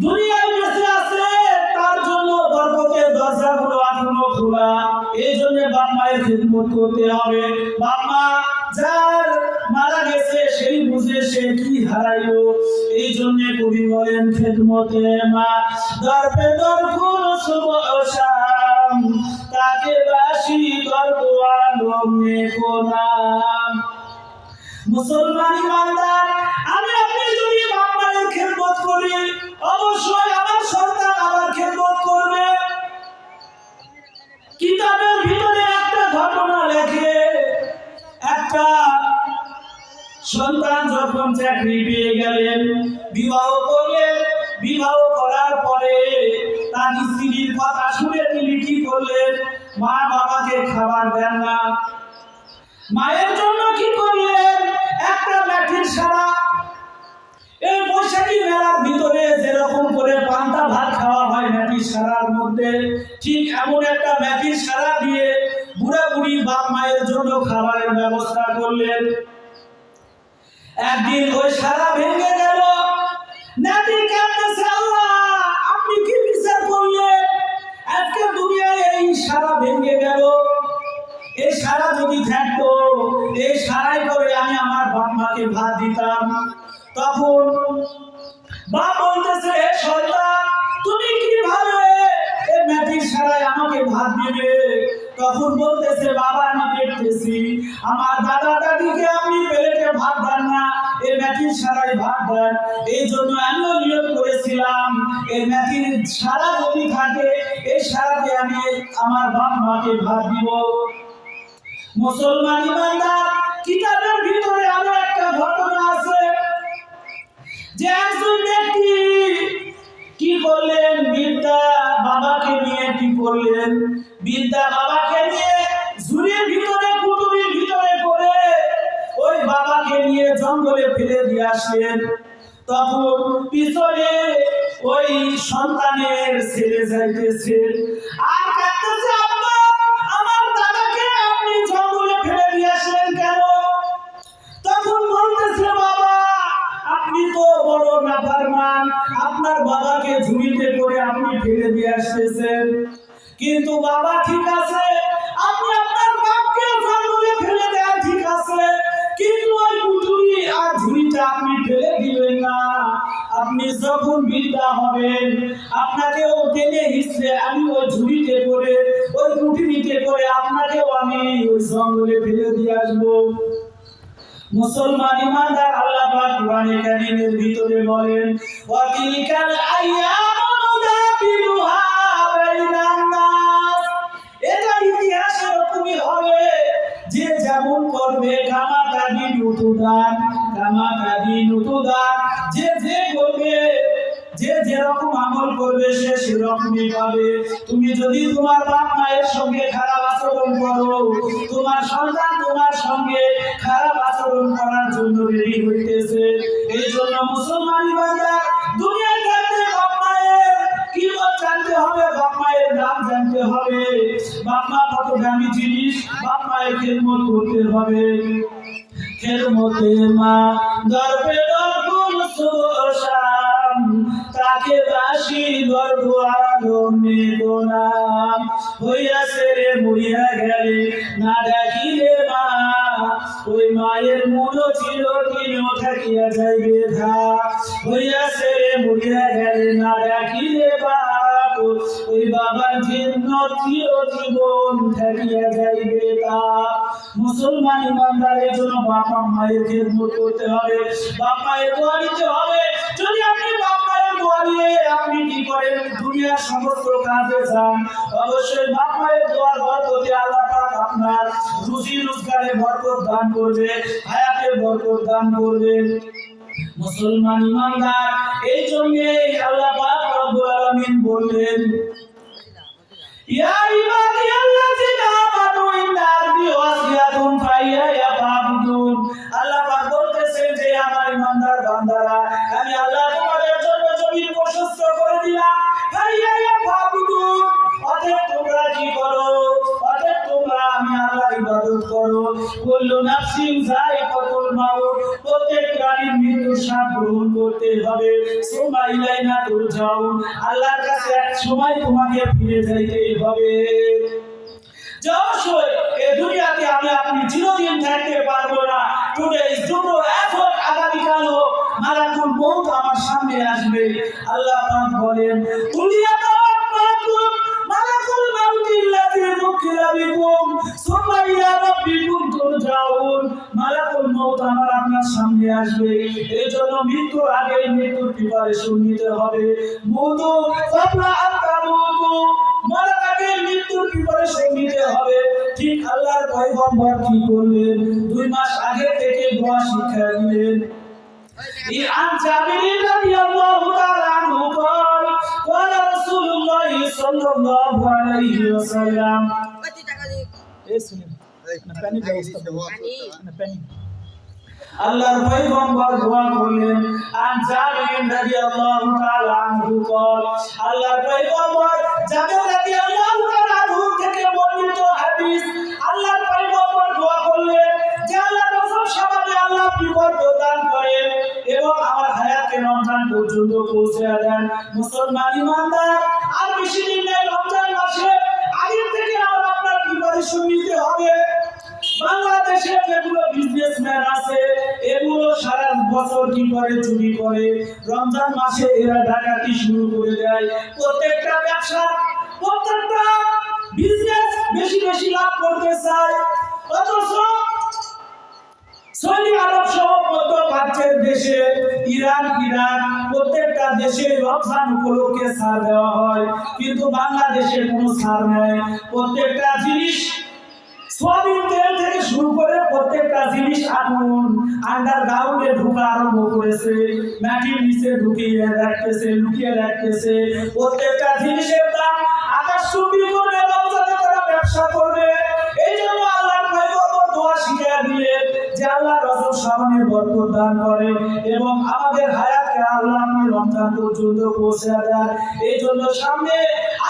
দুনিয়ায় বেঁচে আছে তার জন্য বরকতের দরজাগুলো এখনো খোলা। এই জন্য বাপ মায়ের খিদমত করতে হবে। বাপ মা যার মারা গেছে সেই বুঝে সে কি হারাইলো। এই জন্য কবি বলেন, খিদমতে মা দরপে দরকুল সুবহ শাম, তাকে বাসি দরদোয়া লমনে কোনাম। মুসলমান ইমানদার, আমি আপনি যদি বাপ মায়ের খিদমত করি, অবশ্যই আমার সন্তান আমার খিদমত করবে। কিতাবের ভিতরে একটা ঘটনা লেখে, একটা সন্তান যখন চাকরি পেয়ে গেলেন, বিবাহ করলেন, বিবাহ করার পরে তার স্ত্রীর কথা শুনে তিনি কি করলেন, মা বাবাকে খাবার দেন না। মায়ের জন্য কি করলেন, একটা লাঠির সারা, এই বৈশাখী মেলার ভিতরে যেরকম করে পান্তা ভাত খাওয়া হয় ম্যাটির সারার মধ্যে, ঠিক এমন একটা ম্যাটির সারা দিয়ে বুড়া বুড়ি বাপ মায়ের জন্য খাবারের ব্যবস্থা করলেন। একদিন ওই সারা ভেঙে গেল, নাতি কাঁদতেছে, আল্লাহ আপনি কি বিচার করলেন, আজকে দুনিয়ায় এই সারা ভেঙে গেল। এই সারা যদি থাকতো, এই সারাই করে আমি আমার বাপ মাকে ভাত দিতাম। তখন বাপ বলতেছে, সন্তান তুমি কিভাবে এই ম্যাটির সারায় আমাকে ভাত দিবে? তখন বলতেছে, বাবা আমি দেখতেছি আমার দাদা দাদিকে আপনি প্লেটে ভাত দেন না, এই ম্যাটির সারায় ভাত দেন। এই জন্য আমিও নিয়োগ করেছিলাম এই ম্যাটির সারা যদি থাকে এই সারাতে আমি আমার বাপ মাকে ভাত দিব। মুসলমান ইমানদার, কিতাবের ভিতরে আরো একটা ঘটনা আছে যে একজন ব্যক্তি কি করলেন, বৃদ্ধা বাবাকে নিয়ে কি করলেন, বৃদ্ধা বাবাকে নিয়ে ঝুড়ির ভিতরে কুটুরির ভিতরে করে ওই বাবাকে নিয়ে জঙ্গলে ফেলে দিয়ে আসলেন। তখন পিছনে ওই সন্তানের ছেলে যাইতেছে আর কাঁদতেছে, আব্বা আমার দাদাকে আপনি জঙ্গলে ফেলে দিয়ে আসলেন কেন? তখন বলতেছে, বাবা আপনি তো বড় নাফরমান, আপনার বাবাকে ঝুড়িতে করে আপনি ফেলে দিয়ে আসতেছেন, কিন্তু বাবা ঠিক আছে আপনি আপনার বাপকে জঙ্গলে ফেলে দেন ঠিক আছে, কিন্তু ওই কুঠুরি আর ঝুড়িটা আপনি ফেলে দিবেন না। আপনি যখন বৃদ্ধা হবেন আপনাকেও টেনে হিসেবে আমি ওই ঝুড়িতে করে ওই কুঠুরিতে করে আপনাকেও আমি ওই জঙ্গলে ফেলে দিয়ে আসবো। মুসলমান ইমানদার আল্লাহ পাক কোরআনে কারীমের ভিতরে বলেন, ওয়া তিলকাল আইয়ামু নুদাবিলুহা বাইনান নাস। এটা ইতিহাস এরকমই হবে, যে যেমন করবে কামা কাদি নুতুদান, কামা কাদি নুতুদান, যে যে করবে যে যেরকম আমল করবে সে সেরকমই পাবে। তুমি যদি তোমার বাপ মায়ের সঙ্গে খারাপ আচরণ করো, তোমার সন্তান তোমার সঙ্গে খারাপ আচরণ করার জন্য রেডি হইতেছে। এই জন্য মুসলমান ইমানদার দুনিয়ায় থাকতে বাপ মায়ের কিমত জানতে হবে, বাপ মায়ের দাম জানতে হবে, বাপ মা কত দামি জিনিস, বাপ মায়ের খেদমত করতে হবে। খেদমতে মা দরবে দরকুল সুশাম, তাকে বাসি গর্ব আলমে গোনাম, হইয়াছে রে মরিয়া গেলে না ডাকিলে মা, ওই মায়ের মন ছিল দিনও থাকিয়া যাইবে ধা, হইয়াছে রে মরিয়া গেলে না ডাকিলে বাপ, ওই বাবার চিহ্ন চিরজীবন থাকিয়া যাইবে তা। মুসলমান ইমানদারের জন্য বাবা মায়ের খেদমত করতে হবে, বাপ মায়ের দোয়া নিতে হবে। যদি আপনি বাপ মায়ের দোয়া নিয়ে আপনি কি করেন দুনিয়ার সমস্ত কাজে যান, অবশ্যই বাপ মায়ের দোয়ার বরকতে আল্লাহ পাক আপনার রুজি রোজগারে বরকত দান করবে, হায়াতে বরকত দান করবে। মুসলমান ইমানদার এই জন্য আল্লাহ পাক রব্বুল আলামিন বললেন, ইয়া ইবাদিয়াল্লাযিনা আমানু ইন্না আরদি ওয়াসিয়াতুন ফাইয়া ফাবুদুন। আল্লাহ পাক বলতেছেন যে আমার ইমানদার বান্দারা, আমি আল্লাহ তোমাদের জন্য জমিন প্রশস্ত করে দিলাম, ফাইয়া ফাবুদুন, অতএব তোমরা কি করো, অতএব তোমরা আমি আল্লাহর ইবাদত করো। কুল্লু নাফসিন যায়িকাতুল মাউত, প্রত্যেক প্রাণীর মৃত্যুর স্বাদ গ্রহণ করতে হবে। সুম্মা ইলাইনা তুরজাউন, আল্লাহর কাছে এক সময় তোমাকে ফিরে যাইতেই হবে। অবশ্যই এই দুনিয়াতে আমি আপনি চিরদিন থাকতে পারবো না। টুডে ইজ টুমরো, আজ হোক আগামীকাল হোক, মালাকুল মউত আমার সামনে আসবে। আল্লাহ পাক বলেন, কুলিয়া তাওয়াক্কালতুম মালাকুল মাউতিল্লাযী মুকিলা বিকুম সুম্মা ইলা রাব্বিকুম তুরজাউন। মালাকুল মউত আমার আপনার সামনে আসবে, এজন্য মৃত্যুর আগে মৃত্যুর প্রিপারেশন নিতে হবে। মউতু ফাবলা আতামুতু, মরার আগে মৃত্যুর প্রিপারেশন নিতে হবে। ঠিক আল্লাহর পয়গম্বর কি করলেন, 2 মাস আগে থেকে দোয়া শিক্ষা দিলেন। عن جابر رضي الله تعالى عنه قال قال رسول الله صلى الله عليه وسلم আল্লাহর পয়গম্বর দোয়া করলেন, আন জাবির রাদিয়াল্লাহু তাআলা আনহু قال, আল্লাহর পয়গম্বর জাবির রাদিয়াল্লাহু তাআলা আনহু থেকে বর্ণিত হাদিস, আল্লাহর পয়গম্বর দোয়া করলেন যে আল্লাহর রাসূল সামনে আল্লাহ বিপদ দান করেন এবং আমার হায়াতে রমজান পর্যন্ত পৌঁছে দেন। মুসলমান ইমানদার আর বেশি দিন নেই রমজান মাসে, আগে থেকে আমরা আপনার প্রিপারেশন নিতে হবে। বাংলাদেশে যেগুলো বিজনেসম্যান আছে এগুলো সারা বছর কি করে, চুরি করে, রমজান মাসে এরা ডাকাতি শুরু করে দেয়। প্রত্যেকটা ব্যবসা, প্রত্যেকটা বিজনেস বেশি বেশি লাভ করতে চায়, অথচ সৌদি আরব সহ মধ্যপ্রাচ্যের দেশে, ইরান, ইরাক প্রত্যেকটা দেশে রমজান উপলক্ষে ছাড় দেওয়া হয়, কিন্তু বাংলাদেশে কোনো ছাড় নেই। প্রত্যেকটা জিনিস সোয়াবিন তেল থেকে শুরু করে প্রত্যেকটা জিনিস আগুন আন্ডারগ্রাউন্ডে ঢোকা আরম্ভ করেছে, মাটির নিচে ঢুকিয়ে রাখতেছে, লুকিয়ে রাখতেছে। প্রত্যেকটা জিনিসের দাম আকাশ চুম্বি করবে, রমজানে তারা ব্যবসা করবে। এই জন্য আল্লাহর পয়গম্বর দোয়া শিখিয়ে দিলেন যে আল্লাহ রজব শাবানের বরকত দান করে এবং আমাদের হায়াতকে আল্লাহ আপনি রমজান পর্যন্ত পৌঁছে দেন। এই জন্য সামনে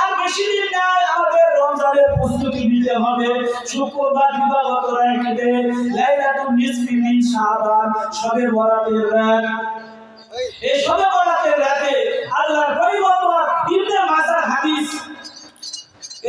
আর বেশি দিন নাই, আমাদের রমজানের প্রস্তুতি নিতে হবে। শুক্রবার দিবাগত রাতে লাইলাতুন নিসফি মিন শাবান, শবে বরাতের রাত। এই শবে বরাতের রাতে আল্লাহর পয়গম্বর ইবনে মাজার হাদিস,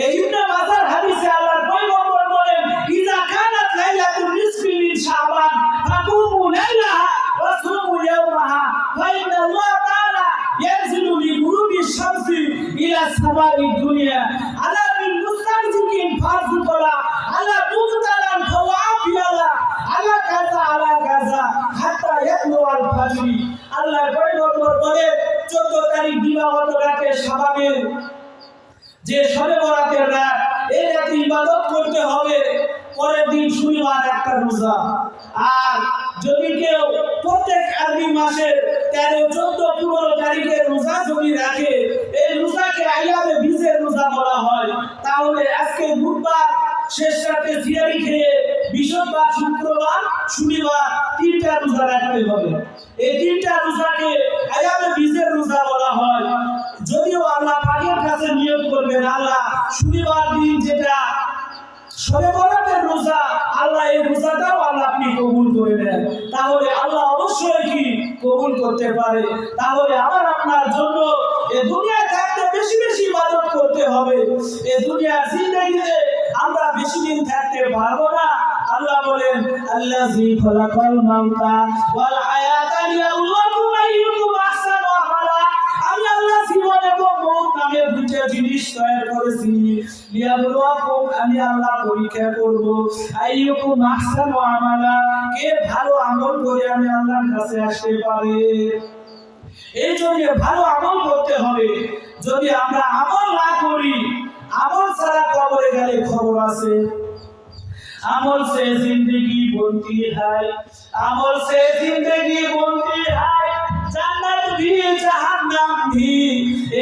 এই ইবনে মাজার হাদিসে আল্লাহর পয়গম্বর বলেন ইজা কানাত লাইলাতুন নিসফি মিন শাবান ফাকুমু লাইলাহা ওয়া সুমু ইয়াওমাহা ফা ইন্নাল্লাহ তাআলা ইয়ানজিলু লিগুরুবি শামসি ইলা সামাই দুনিয়া আলা মিন মুস্তামসিকিন ফারজুকলা আলা মুবতালান ফাওয়াফিয়ালা আলা কাযা হাত্তা ইয়াতলু আল ফাজরি। আল্লাহর পয়গম্বর বলেন 14 তারিখ দিবাগত রাতে শাবানের যে শবে বরাতের রাত, এই রাতে ইবাদত করতে হবে। পরের দিন শনিবার একটা রোজা। আর যদি কেউ প্রত্যেক আরবি মাসের 13, 14, 15 তারিখে রোজা যদি রাখে, এই রোজাকে আইয়ামে বীজের রোজা বলা হয়। তাহলে আজকে বুধবার শেষ রাতে জিয়ারি খেয়ে বৃহস্পতিবার, শুক্রবার, শনিবার 3টা রোজা রাখতে হবে। এই 3টা রোজাকে আইয়ামে বীজের রোজা বলা হয়। যদিও আল্লাহ পাকের কাছে নিয়ত করবেন আল্লাহ শনিবার দিন যেটা শবে বরাতের রোজা, আল্লাহ এই রোজাটাও আল্লাহ আপনি কবুল করে নেন, তাহলে আল্লাহ অবশ্যই কি কবুল করতে পারে। তাহলে আমার আপনার জন্য এই দুনিয়ায় থাকতে বেশি বেশি ইবাদত করতে হবে। এই দুনিয়ার জিন্দেগিতে আমরা বেশি দিন থাকতে পারবো না। আল্লাহ বলেন আল্লাযী খালাকাল মাউতা ওয়াল হায়াতা লিয়াবলুয়াকুম আইয়ুকুম আহসানু আমালা। আমি আল্লাহ জীবন এবং মওত নামে দুটো জিনিস তৈরি করেছি। লিয়াবলুয়াকুম, আমি আল্লাহ পরীক্ষা করব, আইয়ুকুম আহসানু আমালা, কে ভালো আমল করে আমি আল্লাহর কাছে আসতে পারে। এই জন্য ভালো আমল করতে হবে। যদি আমরা আমল না করি, আমল ছাড়া কবরে গেলে খবর আছে। अमल से जिंदगी बनती है, अमल से जिंदगी बनती है, जन्नत भी जहन्नम भी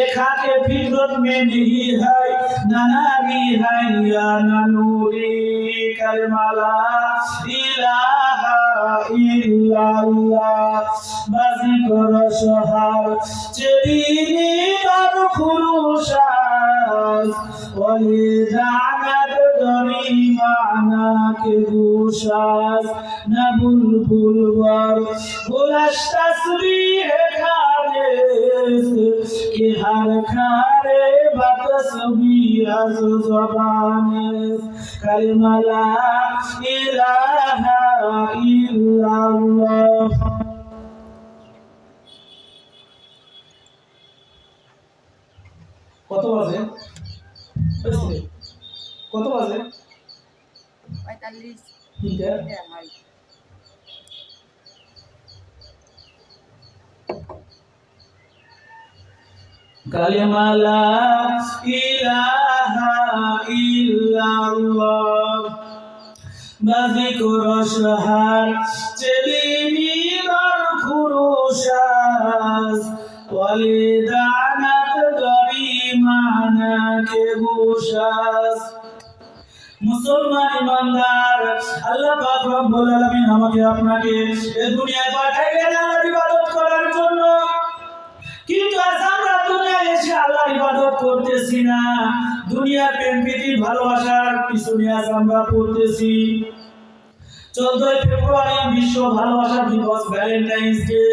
एक के फितरत में नहीं है, नानागी है या नूरी कलमा ला इलाहा इल्लल्लाह बाजी करो शहर चेदीनी दार खुरुशास वलिदानत दरी माना के गुशास न बुलबुल वर बुलश तस्बीह खारिस कि हर खारे बतस्बीह अज ज़बानिस कलमा ला इलाहा इल्लल्लाह। কত বাজে? কত বাজে? 45 তিনটা। কালিমা লা ইলাহা ইল্লাল্লাহ বাযিকুর শাহর চেলিনি বার খুরুশাস ওয়ালিদানাত গরিমানা কে গুশাস। মুসলমান ইমানদার, আল্লাহ পাক রব্বুল আলামিন আমাকে আপনাকে এই দুনিয়ায় পাঠাইলেন আল্লাহর ইবাদত করার জন্য। কিন্তু আজ আমরা দুনিয়ায় এসে আল্লাহর ইবাদত করতেছি না, দুনিয়ার প্রেম প্রীতি ভালোবাসার পিছনে আজ আমরা পড়তেছি। 14 ফেব্রুয়ারি বিশ্ব ভালোবাসা দিবস, ভ্যালেন্টাইন্স ডে।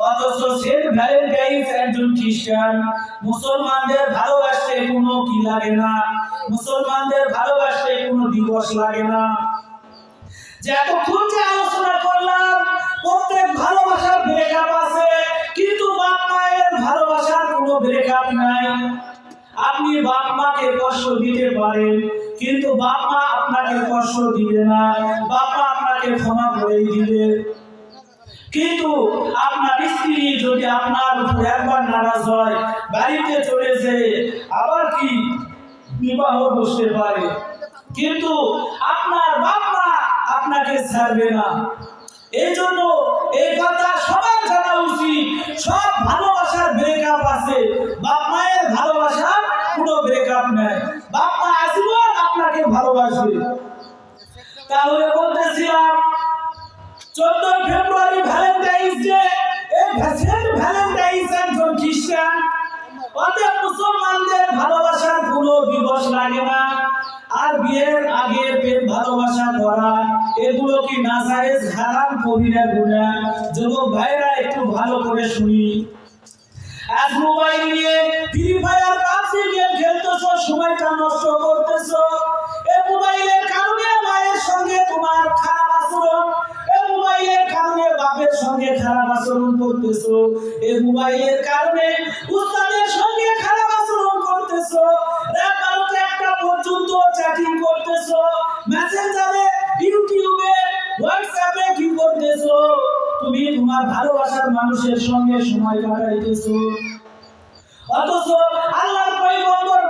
অথচ সেন্ট ভ্যালেন্টাইন্স একজন খ্রিস্টান। মুসলমানদের ভালোবাসতে কোনো কি লাগে না, মুসলমানদের ভালোবাসতে কোনো দিবস লাগে না। যে এতক্ষণ যে আলোচনা করলাম, প্রত্যেক ভালোবাসার ব্রেকআপ আছে, কিন্তু বাপ মায়ের ভালোবাসার কোনো ব্রেকআপ নাই। আপনি বাপ মাকে কষ্ট দিতে পারেন, কিন্তু বাপ মা আপনাকে কষ্ট দিবে না, বাপ মা আপনাকে ক্ষমা করে দিবে। কিন্তু আপনার স্ত্রী যদি আপনার উপর একবার নারাজ হয়, বাড়িতে চলে যেয়ে আবার কি বিবাহ বসতে পারে। কিন্তু আপনার বাপ মা আপনাকে ছাড়বে না। এই জন্য এই কথা সবার জানা উচিত। সব ভালোবাসার ব্রেকআপ আছে, বাপ মায়ের ভালোবাসার কোনো ব্রেকআপ নাই। বাপ মা আজীবন আপনাকে ভালোবাসবে। তাহলে বলতেছিলাম 14 ফেব্রুয়ারি ভ্যালেন্টাইন্স ডে, এই ভ্যালেন্টাইন্স একজন খ্রিস্টান, অতএব মুসলমানদের ভালোবাসার কোনো দিবস লাগে না। আর বিয়ের আগে প্রেম ভালোবাসা করা এগুলো কি নাজায়েজ, হারাম, কবিরা গুনাহ? যুবক ভাইরা একটু ভালো করে শুনি। আজ মোবাইল নিয়ে ফ্রি ফায়ার, পাবজি গেম খেলতেছো, সময়টা নষ্ট করতেছো। এই মোবাইলের কারণে মায়ের সঙ্গে তোমার খারাপ আচরণ, এই মোবাইলের কারণে বাপের সঙ্গে খারাপ আচরণ করতেছো, এই মোবাইলের কারণে উস্তাদের সঙ্গে খারাপ আচরণ করতেছো, রাত 12টা পর্যন্ত চ্যাটিং করতেছো, মেসেঞ্জারে, ইউটিউবে, হোয়াটসঅ্যাপে কি করতেছো? তুমি তোমার ভালোবাসার মানুষের সঙ্গে সময় কাটাইতেছো। অথচ আল্লাহর পয়গম্বর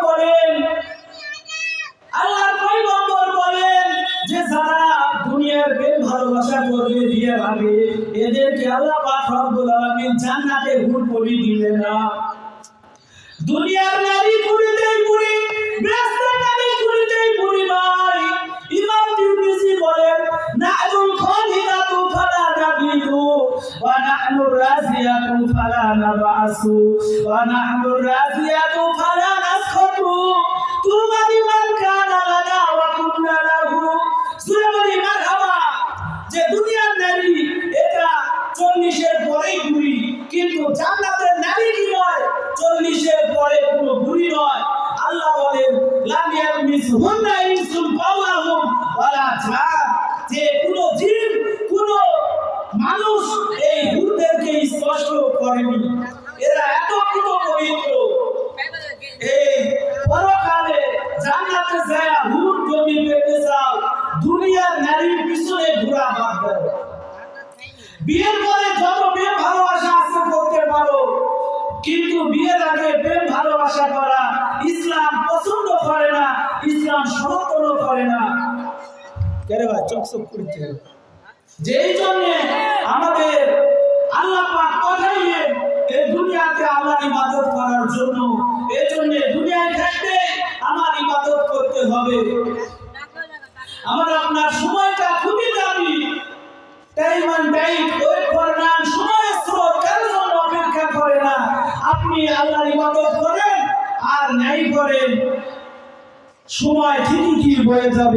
বলেন যে যারা দুনিয়ার প্রেম ভালোবাসা করবে বিয়ের আগে, এদেরকে আল্লাহ পাক রব্বুল আলামিন জান্নাতে হুর করে দিবে না। দুনিয়ার নারী পুরীতেই পুরী, ব্যস্ত নারী পুরীতেই পুরী নয়। ইমাম তিরমিজি বলেন, নাহুল খালিদাতু ফালা নাবিদু ওয়া নাহনুর রাজিয়াতু ফালা নাবাসু ওয়া নাহনুর রাজিয়াতু ফালা নাসখাতু তুমানি মান কানা লানা ওয়া কুননা লাহু। সূরা বলি মারহাবা। যে দুনিয়ার নারী এটা 40-এর পরেই বুড়ি, কিন্তু জান্নাতের নারী কি নয়, 40-এর পরে কোনো বুড়ি নয়। আল্লাহ বলেন, লাম ইয়ামিসহুন্না ইনসুন ক্বাবলাহুম ওয়ালা জান, যে কোনো জিন, কোনো মানুষ এই হুরদেরকে স্পর্শ করেনি। এরা এত পবিত্র। এই পরকালে জান্নাতে যায় হুর যদি পেতে চাও, দুনিয়ার নারীর পিছনে ঘোরা বাদ দাও। বিয়ের পরে যত প্রেম ভালোবাসা আছে করতে পারো, কিন্তু বিয়ের আগে প্রেম ভালোবাসা করা ইসলাম পছন্দ করে না, ইসলাম সমর্থন করে না। কেরে ভাই চকচক করছে। যেই জন্য আমাদের আল্লাহ পাক পাঠাইলেন এই দুনিয়াতে আমার ইবাদত করার জন্য। এই জন্য দুনিয়ায় থাকতে আমার ইবাদত করতে হবে। আমার আপনার সময়টা খুবই দামি। Time and time wait for none, সময়ের স্রোত কারোর জন্য অপেক্ষা করে না। আপনি আল্লাহর ইবাদত করেন আর নাই করেন, সময় ঠিকই বয়ে যাবে।